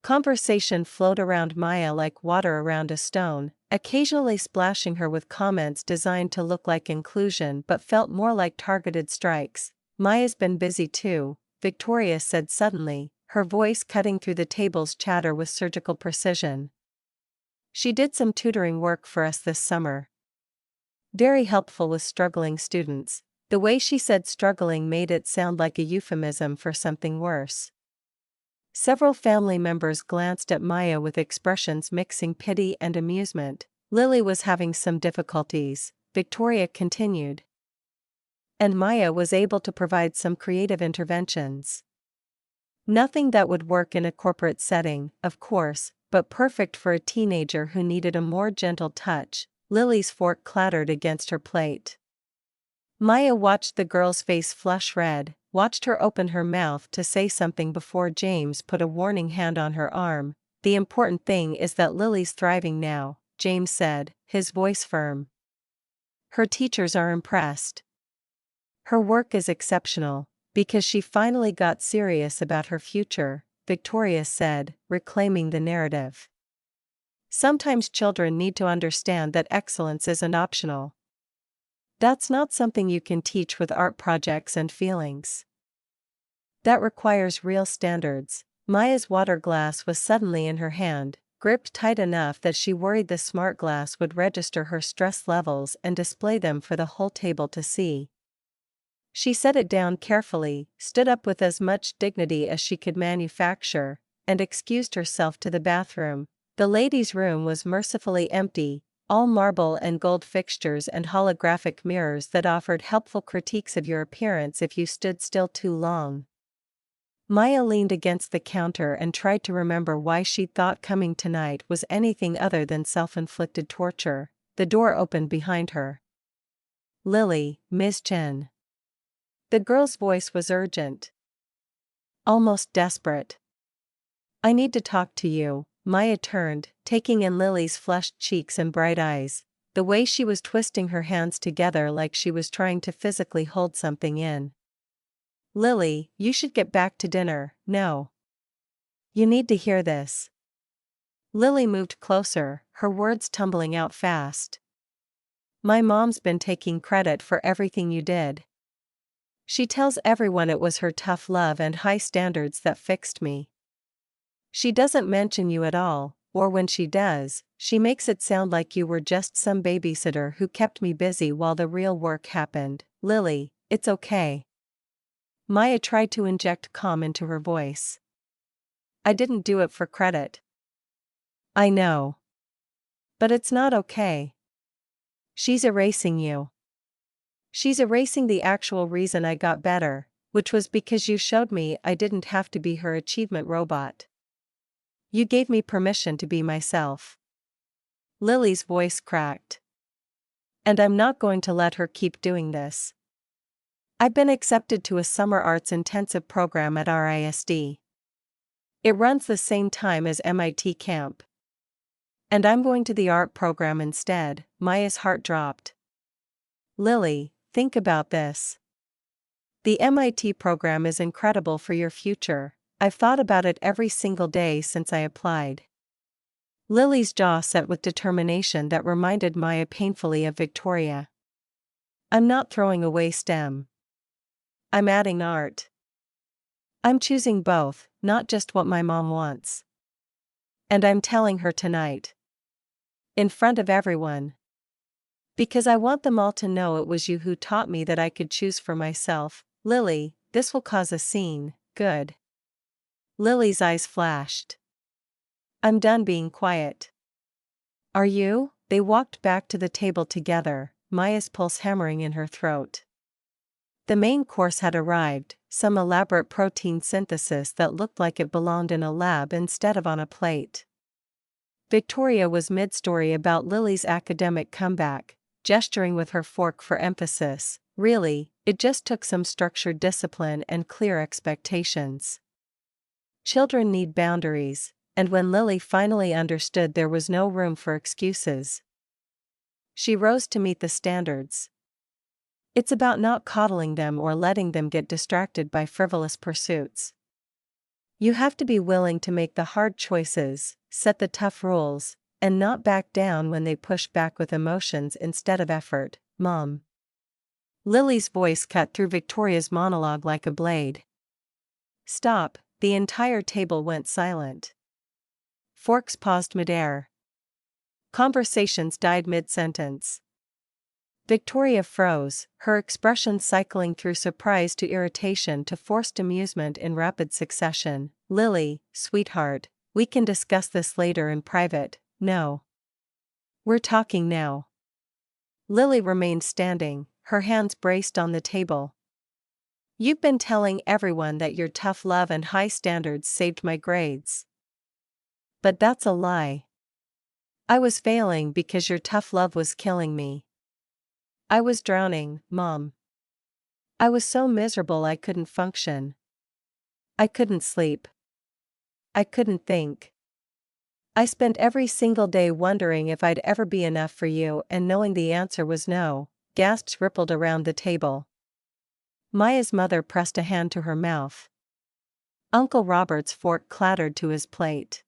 Conversation flowed around Maya like water around a stone, occasionally splashing her with comments designed to look like inclusion but felt more like targeted strikes. Maya's been busy too, Victoria said suddenly, her voice cutting through the table's chatter with surgical precision. She did some tutoring work for us this summer. Very helpful with struggling students. The way she said struggling made it sound like a euphemism for something worse. Several family members glanced at Maya with expressions mixing pity and amusement. Lily was having some difficulties, Victoria continued. And Maya was able to provide some creative interventions. Nothing that would work in a corporate setting, of course, but perfect for a teenager who needed a more gentle touch. Lily's fork clattered against her plate. Maya watched the girl's face flush red, watched her open her mouth to say something before James put a warning hand on her arm. The important thing is that Lily's thriving now, James said, his voice firm. Her teachers are impressed. Her work is exceptional, because she finally got serious about her future, Victoria said, reclaiming the narrative. Sometimes children need to understand that excellence isn't optional. That's not something you can teach with art projects and feelings. That requires real standards. Maya's water glass was suddenly in her hand, gripped tight enough that she worried the smart glass would register her stress levels and display them for the whole table to see. She set it down carefully, stood up with as much dignity as she could manufacture, and excused herself to the bathroom. The ladies' room was mercifully empty, all marble and gold fixtures and holographic mirrors that offered helpful critiques of your appearance if you stood still too long. Maya leaned against the counter and tried to remember why she thought coming tonight was anything other than self-inflicted torture. The door opened behind her. Lily, Ms. Chen. The girl's voice was urgent. Almost desperate. I need to talk to you. Maya turned, taking in Lily's flushed cheeks and bright eyes, the way she was twisting her hands together like she was trying to physically hold something in. Lily, you should get back to dinner. No. You need to hear this. Lily moved closer, her words tumbling out fast. My mom's been taking credit for everything you did. She tells everyone it was her tough love and high standards that fixed me. She doesn't mention you at all, or when she does, she makes it sound like you were just some babysitter who kept me busy while the real work happened. Lily, it's okay. Maya tried to inject calm into her voice. I didn't do it for credit. I know. But it's not okay. She's erasing you. She's erasing the actual reason I got better, which was because you showed me I didn't have to be her achievement robot. You gave me permission to be myself. Lily's voice cracked. And I'm not going to let her keep doing this. I've been accepted to a summer arts intensive program at RISD. It runs the same time as MIT camp. And I'm going to the art program instead. Maya's heart dropped. Lily, think about this. The MIT program is incredible for your future. I've thought about it every single day since I applied. Lily's jaw set with determination that reminded Maya painfully of Victoria. I'm not throwing away STEM. I'm adding art. I'm choosing both, not just what my mom wants. And I'm telling her tonight. In front of everyone. Because I want them all to know it was you who taught me that I could choose for myself. Lily, this will cause a scene. Good. Lily's eyes flashed. I'm done being quiet. Are you? They walked back to the table together, Maya's pulse hammering in her throat. The main course had arrived, some elaborate protein synthesis that looked like it belonged in a lab instead of on a plate. Victoria was mid-story about Lily's academic comeback, gesturing with her fork for emphasis. Really, it just took some structured discipline and clear expectations. Children need boundaries, and when Lily finally understood there was no room for excuses, she rose to meet the standards. It's about not coddling them or letting them get distracted by frivolous pursuits. You have to be willing to make the hard choices, set the tough rules, and not back down when they push back with emotions instead of effort. Mom. Lily's voice cut through Victoria's monologue like a blade. Stop. The entire table went silent. Forks paused midair. Conversations died mid-sentence. Victoria froze, her expression cycling through surprise to irritation to forced amusement in rapid succession. Lily, sweetheart, we can discuss this later in private. No. We're talking now. Lily remained standing, her hands braced on the table. You've been telling everyone that your tough love and high standards saved my grades. But that's a lie. I was failing because your tough love was killing me. I was drowning, Mom. I was so miserable I couldn't function. I couldn't sleep. I couldn't think. I spent every single day wondering if I'd ever be enough for you, and knowing the answer was no. Gasps rippled around the table. Maya's mother pressed a hand to her mouth. Uncle Robert's fork clattered to his plate.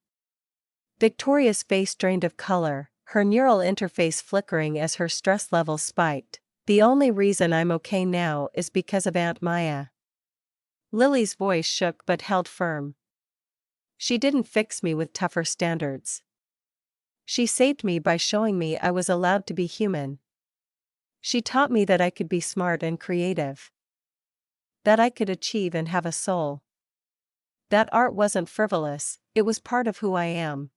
Victoria's face drained of color, her neural interface flickering as her stress levels spiked. The only reason I'm okay now is because of Aunt Maya. Lily's voice shook but held firm. She didn't fix me with tougher standards. She saved me by showing me I was allowed to be human. She taught me that I could be smart and creative. That I could achieve and have a soul. That art wasn't frivolous, it was part of who I am.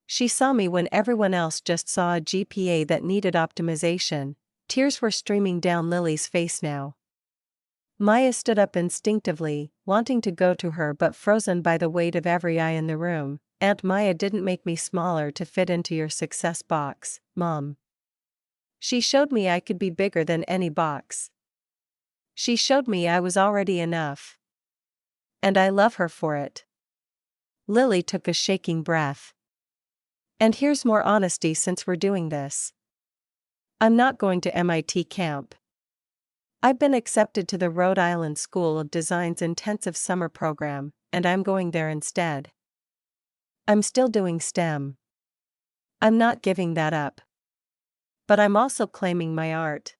She saw me when everyone else just saw a GPA that needed optimization. Tears were streaming down Lily's face now. Maya stood up instinctively, wanting to go to her but frozen by the weight of every eye in the room. Aunt Maya didn't make me smaller to fit into your success box, Mom. She showed me I could be bigger than any box. She showed me I was already enough. And I love her for it. Lily took a shaking breath. And here's more honesty since we're doing this. I'm not going to MIT camp. I've been accepted to the Rhode Island School of Design's intensive summer program, and I'm going there instead. I'm still doing STEM. I'm not giving that up. But I'm also claiming my art.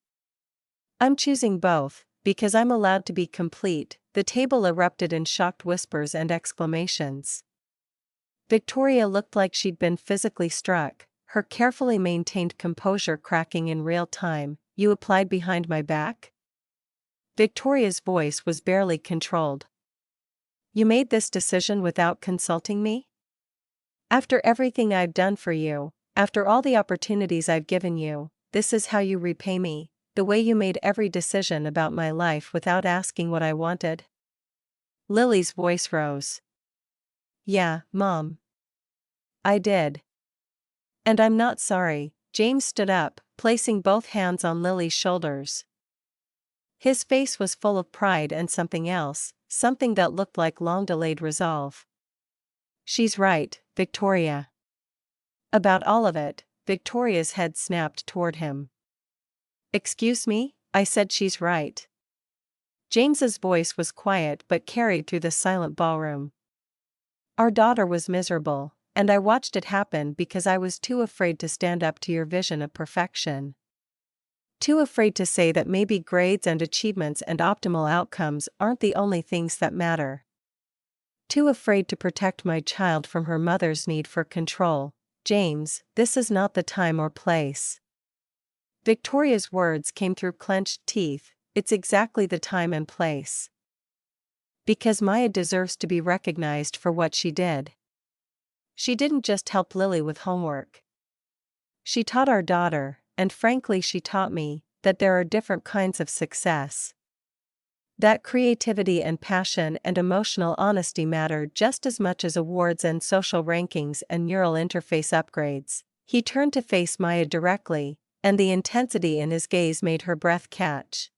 I'm choosing both, because I'm allowed to be complete. The table erupted in shocked whispers and exclamations. Victoria looked like she'd been physically struck, her carefully maintained composure cracking in real time. You applied behind my back? Victoria's voice was barely controlled. You made this decision without consulting me? After everything I've done for you, after all the opportunities I've given you, this is how you repay me, the way you made every decision about my life without asking what I wanted? Lily's voice rose. Yeah, Mom. I did. And I'm not sorry. James stood up, placing both hands on Lily's shoulders. His face was full of pride and something else, something that looked like long-delayed resolve. She's right, Victoria. About all of it. Victoria's head snapped toward him. Excuse me, I said she's right. James's voice was quiet but carried through the silent ballroom. Our daughter was miserable, and I watched it happen because I was too afraid to stand up to your vision of perfection. Too afraid to say that maybe grades and achievements and optimal outcomes aren't the only things that matter. Too afraid to protect my child from her mother's need for control. James, this is not the time or place. Victoria's words came through clenched teeth. It's exactly the time and place. Because Maya deserves to be recognized for what she did. She didn't just help Lily with homework. She taught our daughter, and frankly she taught me, that there are different kinds of success. That creativity and passion and emotional honesty matter just as much as awards and social rankings and neural interface upgrades. He turned to face Maya directly, and the intensity in his gaze made her breath catch.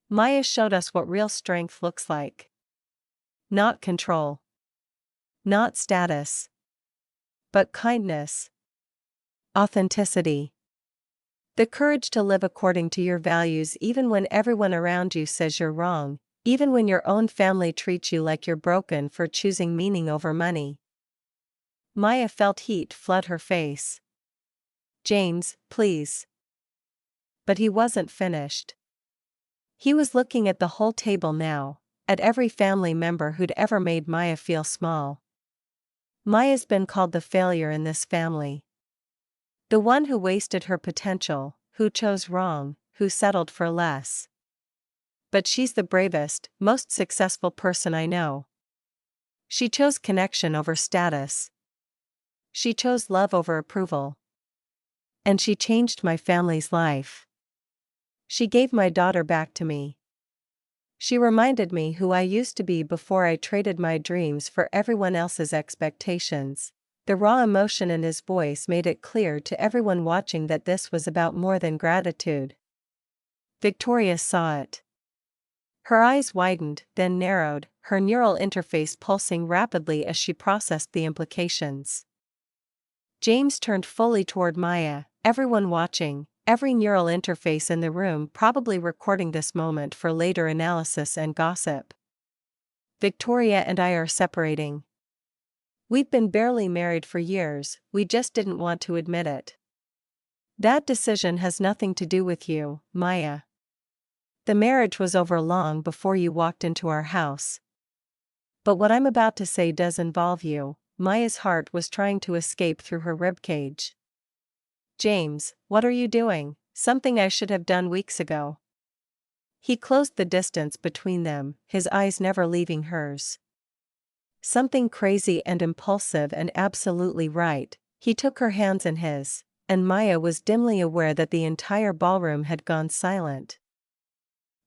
Maya showed us what real strength looks like. Not control. Not status. But kindness. Authenticity. The courage to live according to your values even when everyone around you says you're wrong, even when your own family treats you like you're broken for choosing meaning over money. Maya felt heat flood her face. James, please. But he wasn't finished. He was looking at the whole table now, at every family member who'd ever made Maya feel small. Maya's been called the failure in this family. The one who wasted her potential, who chose wrong, who settled for less. But she's the bravest, most successful person I know. She chose connection over status. She chose love over approval. And she changed my family's life. She gave my daughter back to me. She reminded me who I used to be before I traded my dreams for everyone else's expectations. The raw emotion in his voice made it clear to everyone watching that this was about more than gratitude. Victoria saw it. Her eyes widened, then narrowed, her neural interface pulsing rapidly as she processed the implications. James turned fully toward Maya, everyone watching, every neural interface in the room probably recording this moment for later analysis and gossip. Victoria and I are separating. We've been barely married for years, we just didn't want to admit it. That decision has nothing to do with you, Maya. The marriage was over long before you walked into our house. But what I'm about to say does involve you. Maya's heart was trying to escape through her ribcage. James, what are you doing? Something I should have done weeks ago. He closed the distance between them, his eyes never leaving hers. Something crazy and impulsive and absolutely right. He took her hands in his, and Maya was dimly aware that the entire ballroom had gone silent.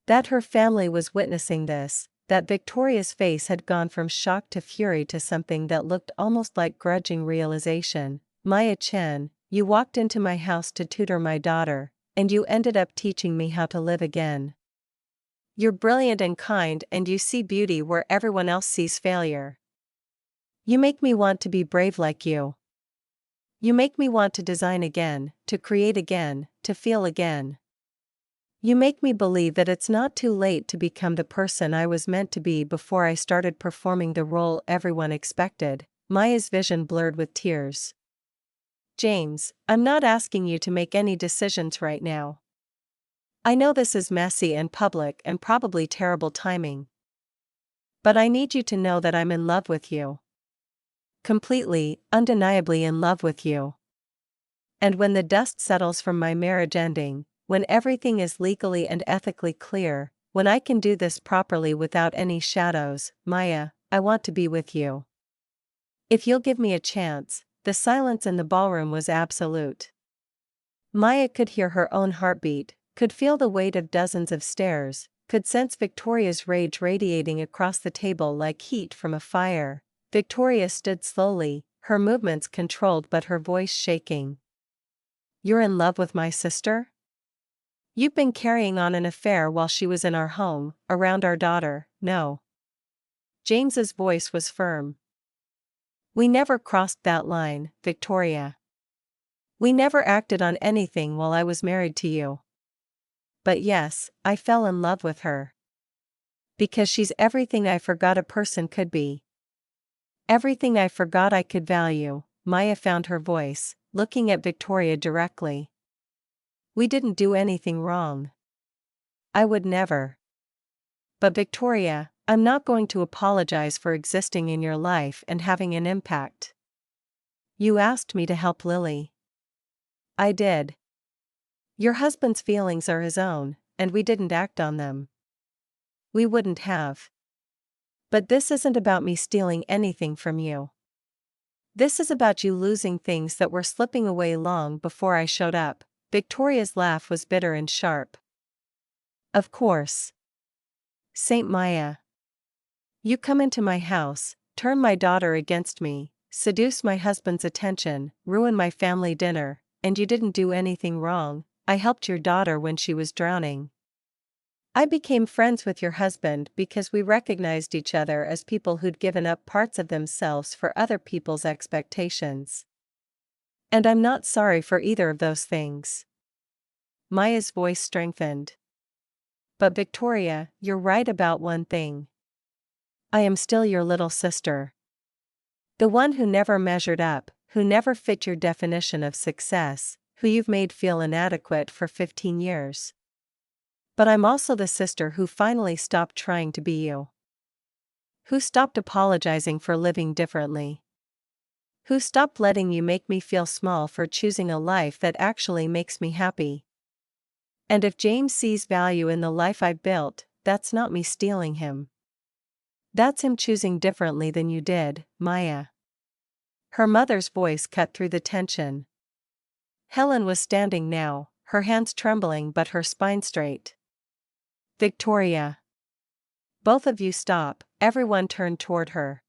That her family was witnessing this, that Victoria's face had gone from shock to fury to something that looked almost like grudging realization. Maya Chen, you walked into my house to tutor my daughter, and you ended up teaching me how to live again. You're brilliant and kind, and you see beauty where everyone else sees failure. You make me want to be brave like you. You make me want to design again, to create again, to feel again. You make me believe that it's not too late to become the person I was meant to be before I started performing the role everyone expected. Maya's vision blurred with tears. James, I'm not asking you to make any decisions right now. I know this is messy and public and probably terrible timing. But I need you to know that I'm in love with you. Completely, undeniably in love with you. And when the dust settles from my marriage ending, when everything is legally and ethically clear, when I can do this properly without any shadows, Maya, I want to be with you. If you'll give me a chance. The silence in the ballroom was absolute. Maya could hear her own heartbeat, could feel the weight of dozens of stares, could sense Victoria's rage radiating across the table like heat from a fire. Victoria stood slowly, her movements controlled but her voice shaking. You're in love with my sister? You've been carrying on an affair while she was in our home, around our daughter, no. James's voice was firm. We never crossed that line, Victoria. We never acted on anything while I was married to you. But yes, I fell in love with her. Because she's everything I forgot a person could be. Everything I forgot I could value. Maya found her voice, looking at Victoria directly. We didn't do anything wrong. I would never. But Victoria, I'm not going to apologize for existing in your life and having an impact. You asked me to help Lily. I did. Your husband's feelings are his own, and we didn't act on them. We wouldn't have. But this isn't about me stealing anything from you. This is about you losing things that were slipping away long before I showed up. Victoria's laugh was bitter and sharp. Of course. Saint Maya. You come into my house, turn my daughter against me, seduce my husband's attention, ruin my family dinner, and you didn't do anything wrong. I helped your daughter when she was drowning. I became friends with your husband because we recognized each other as people who'd given up parts of themselves for other people's expectations. And I'm not sorry for either of those things. Maya's voice strengthened. But Victoria, you're right about one thing. I am still your little sister. The one who never measured up, who never fit your definition of success, who you've made feel inadequate for 15 years. But I'm also the sister who finally stopped trying to be you. Who stopped apologizing for living differently. Who stopped letting you make me feel small for choosing a life that actually makes me happy. And if James sees value in the life I built, that's not me stealing him. That's him choosing differently than you did, Maya. Her mother's voice cut through the tension. Helen was standing now, her hands trembling but her spine straight. Victoria. Both of you stop, everyone turned toward her.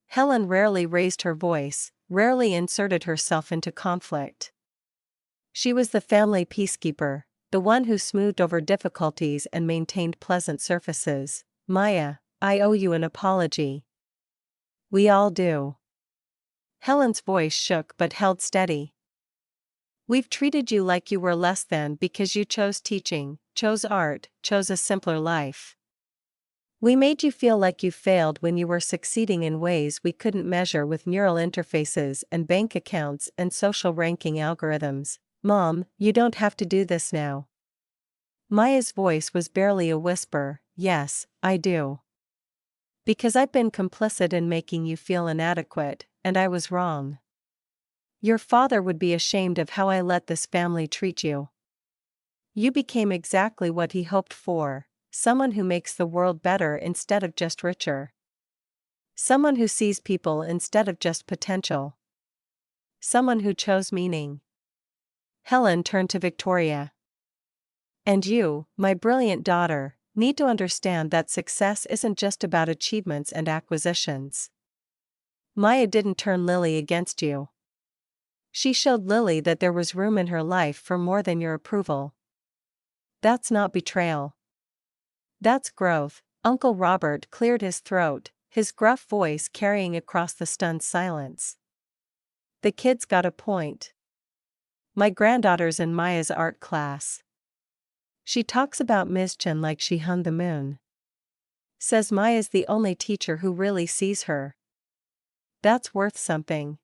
Helen rarely raised her voice, rarely inserted herself into conflict. She was the family peacekeeper, the one who smoothed over difficulties and maintained pleasant surfaces. Maya, I owe you an apology. We all do. Helen's voice shook but held steady. We've treated you like you were less than because you chose teaching, chose art, chose a simpler life. We made you feel like you failed when you were succeeding in ways we couldn't measure with neural interfaces and bank accounts and social ranking algorithms. Mom, you don't have to do this now. Maya's voice was barely a whisper. Yes, I do. Because I've been complicit in making you feel inadequate, and I was wrong. Your father would be ashamed of how I let this family treat you. You became exactly what he hoped for, someone who makes the world better instead of just richer. Someone who sees people instead of just potential. Someone who chose meaning. Helen turned to Victoria. And you, my brilliant daughter, need to understand that success isn't just about achievements and acquisitions. Maya didn't turn Lily against you. She showed Lily that there was room in her life for more than your approval. That's not betrayal. That's growth. Uncle Robert cleared his throat, his gruff voice carrying across the stunned silence. The kid's got a point. My granddaughter's in Maya's art class. She talks about Ms. Chen like she hung the moon. Says Maya's the only teacher who really sees her. That's worth something.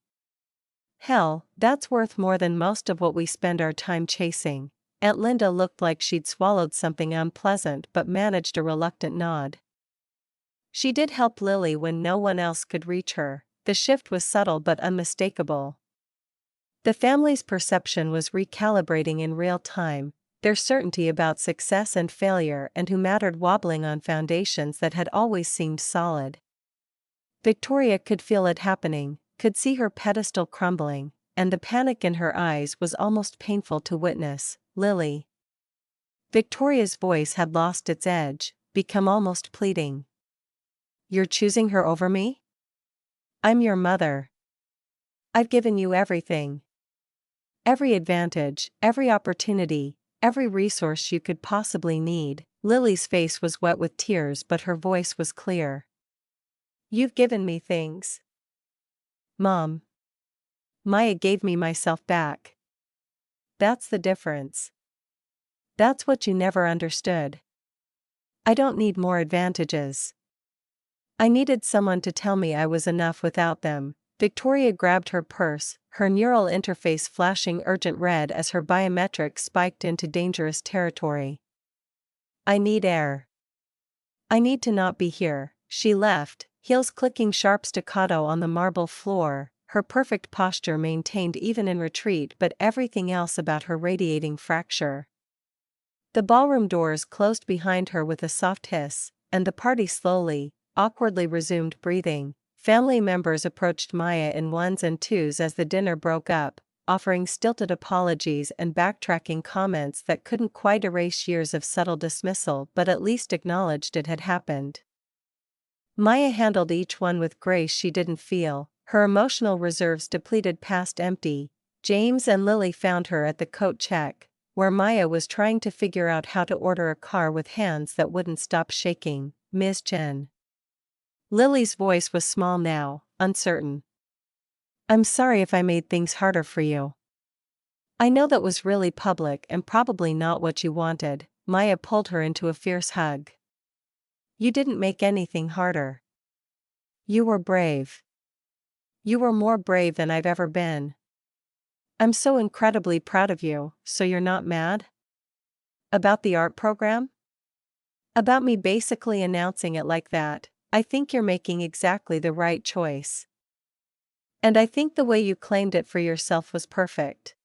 Hell, that's worth more than most of what we spend our time chasing. Aunt Linda looked like she'd swallowed something unpleasant but managed a reluctant nod. She did help Lily when no one else could reach her. The shift was subtle but unmistakable. The family's perception was recalibrating in real time, their certainty about success and failure and who mattered wobbling on foundations that had always seemed solid. Victoria could feel it happening, could see her pedestal crumbling, and the panic in her eyes was almost painful to witness. Lily. Victoria's voice had lost its edge, become almost pleading. You're choosing her over me? I'm your mother. I've given you everything. Every advantage, every opportunity, every resource you could possibly need. Lily's face was wet with tears but her voice was clear. You've given me things. Mom. Maya gave me myself back. That's the difference. That's what you never understood. I don't need more advantages. I needed someone to tell me I was enough without them. Victoria grabbed her purse, her neural interface flashing urgent red as her biometrics spiked into dangerous territory. I need air. I need to not be here. She left, heels clicking sharp staccato on the marble floor, her perfect posture maintained even in retreat but everything else about her radiating fracture. The ballroom doors closed behind her with a soft hiss, and the party slowly, awkwardly resumed breathing. Family members approached Maya in ones and twos as the dinner broke up, offering stilted apologies and backtracking comments that couldn't quite erase years of subtle dismissal but at least acknowledged it had happened. Maya handled each one with grace she didn't feel, her emotional reserves depleted past empty. James and Lily found her at the coat check, where Maya was trying to figure out how to order a car with hands that wouldn't stop shaking. Ms. Chen. Lily's voice was small now, uncertain. I'm sorry if I made things harder for you. I know that was really public and probably not what you wanted. Maya pulled her into a fierce hug. You didn't make anything harder. You were brave. You were more brave than I've ever been. I'm so incredibly proud of you. So you're not mad? About the art program? About me basically announcing it like that. I think you're making exactly the right choice. And I think the way you claimed it for yourself was perfect.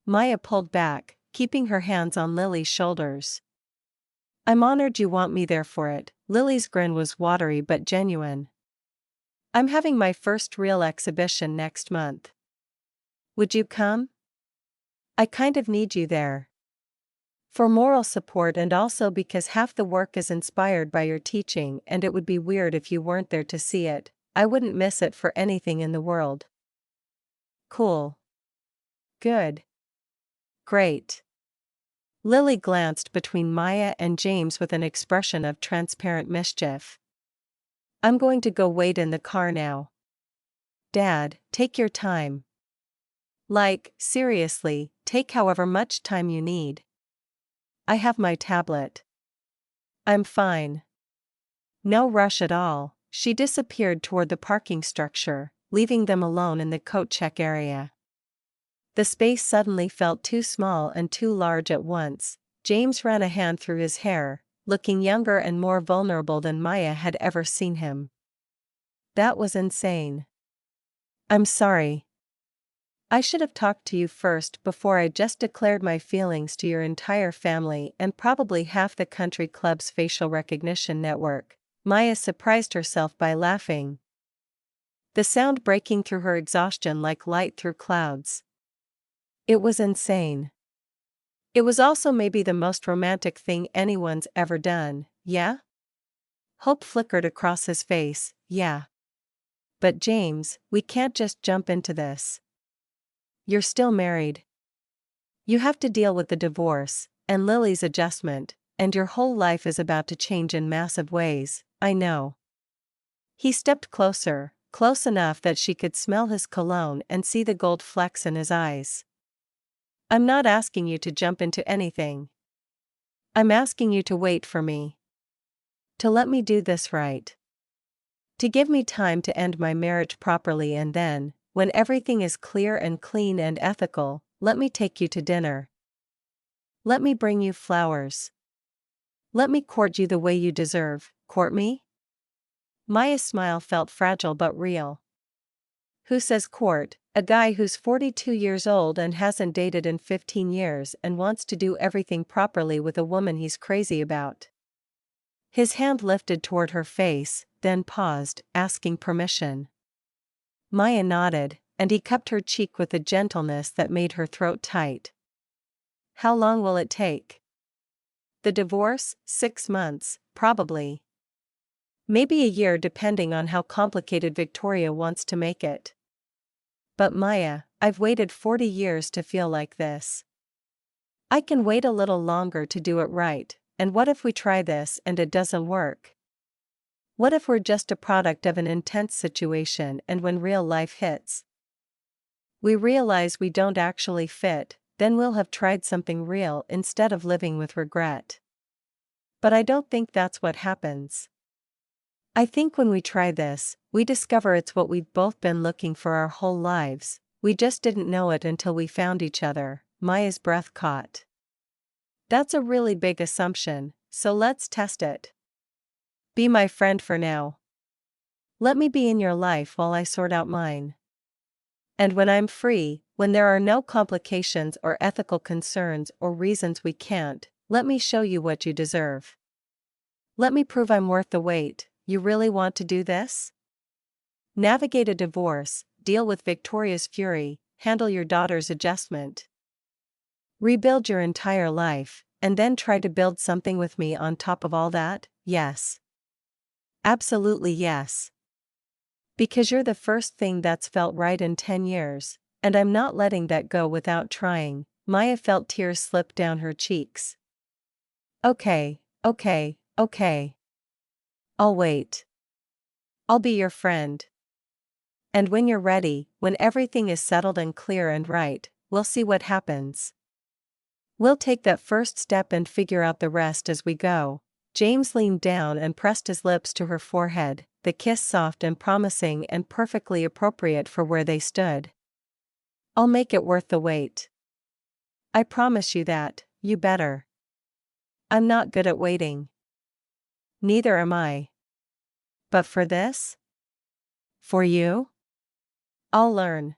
Maya pulled back, keeping her hands on Lily's shoulders. I'm honored you want me there for it. Lily's grin was watery but genuine. I'm having my first real exhibition next month. Would you come? I kind of need you there. For moral support and also because half the work is inspired by your teaching and it would be weird if you weren't there to see it. I wouldn't miss it for anything in the world. Cool. Good. Great. Lily glanced between Maya and James with an expression of transparent mischief. I'm going to go wait in the car now. Dad, take your time. Like, seriously, take however much time you need. I have my tablet. I'm fine. No rush at all. She disappeared toward the parking structure, leaving them alone in the coat check area. The space suddenly felt too small and too large at once. James ran a hand through his hair, looking younger and more vulnerable than Maya had ever seen him. That was insane. I'm sorry. I should have talked to you first before I just declared my feelings to your entire family and probably half the country club's facial recognition network. Maya surprised herself by laughing, the sound breaking through her exhaustion like light through clouds. It was insane. It was also maybe the most romantic thing anyone's ever done, yeah? Hope flickered across his face, yeah. But James, we can't just jump into this. You're still married. You have to deal with the divorce, and Lily's adjustment, and your whole life is about to change in massive ways, I know. He stepped closer, close enough that she could smell his cologne and see the gold flecks in his eyes. I'm not asking you to jump into anything. I'm asking you to wait for me. To let me do this right. To give me time to end my marriage properly and then, when everything is clear and clean and ethical, let me take you to dinner. Let me bring you flowers. Let me court you the way you deserve. Court me? Maya's smile felt fragile but real. Who says court? A guy who's 42 years old and hasn't dated in 15 years and wants to do everything properly with a woman he's crazy about. His hand lifted toward her face, then paused, asking permission. Maya nodded, and he cupped her cheek with a gentleness that made her throat tight. How long will it take? The divorce? 6 months, probably. Maybe a year depending on how complicated Victoria wants to make it. But Maya, I've waited 40 years to feel like this. I can wait a little longer to do it right, and what if we try this and it doesn't work? What if we're just a product of an intense situation and when real life hits, we realize we don't actually fit, then we'll have tried something real instead of living with regret. But I don't think that's what happens. I think when we try this, we discover it's what we've both been looking for our whole lives, we just didn't know it until we found each other. Maya's breath caught. That's a really big assumption, so let's test it. Be my friend for now. Let me be in your life while I sort out mine. And when I'm free, when there are no complications or ethical concerns or reasons we can't, let me show you what you deserve. Let me prove I'm worth the wait. You really want to do this? Navigate a divorce, deal with Victoria's fury, handle your daughter's adjustment. Rebuild your entire life, and then try to build something with me on top of all that? Yes. Absolutely yes. Because you're the first thing that's felt right in 10 years, and I'm not letting that go without trying. Maya felt tears slip down her cheeks. Okay. I'll wait. I'll be your friend. And when you're ready, when everything is settled and clear and right, we'll see what happens. We'll take that first step and figure out the rest as we go. James leaned down and pressed his lips to her forehead, the kiss soft and promising and perfectly appropriate for where they stood. I'll make it worth the wait. I promise you that, you better. I'm not good at waiting. Neither am I. But for this? For you? I'll learn.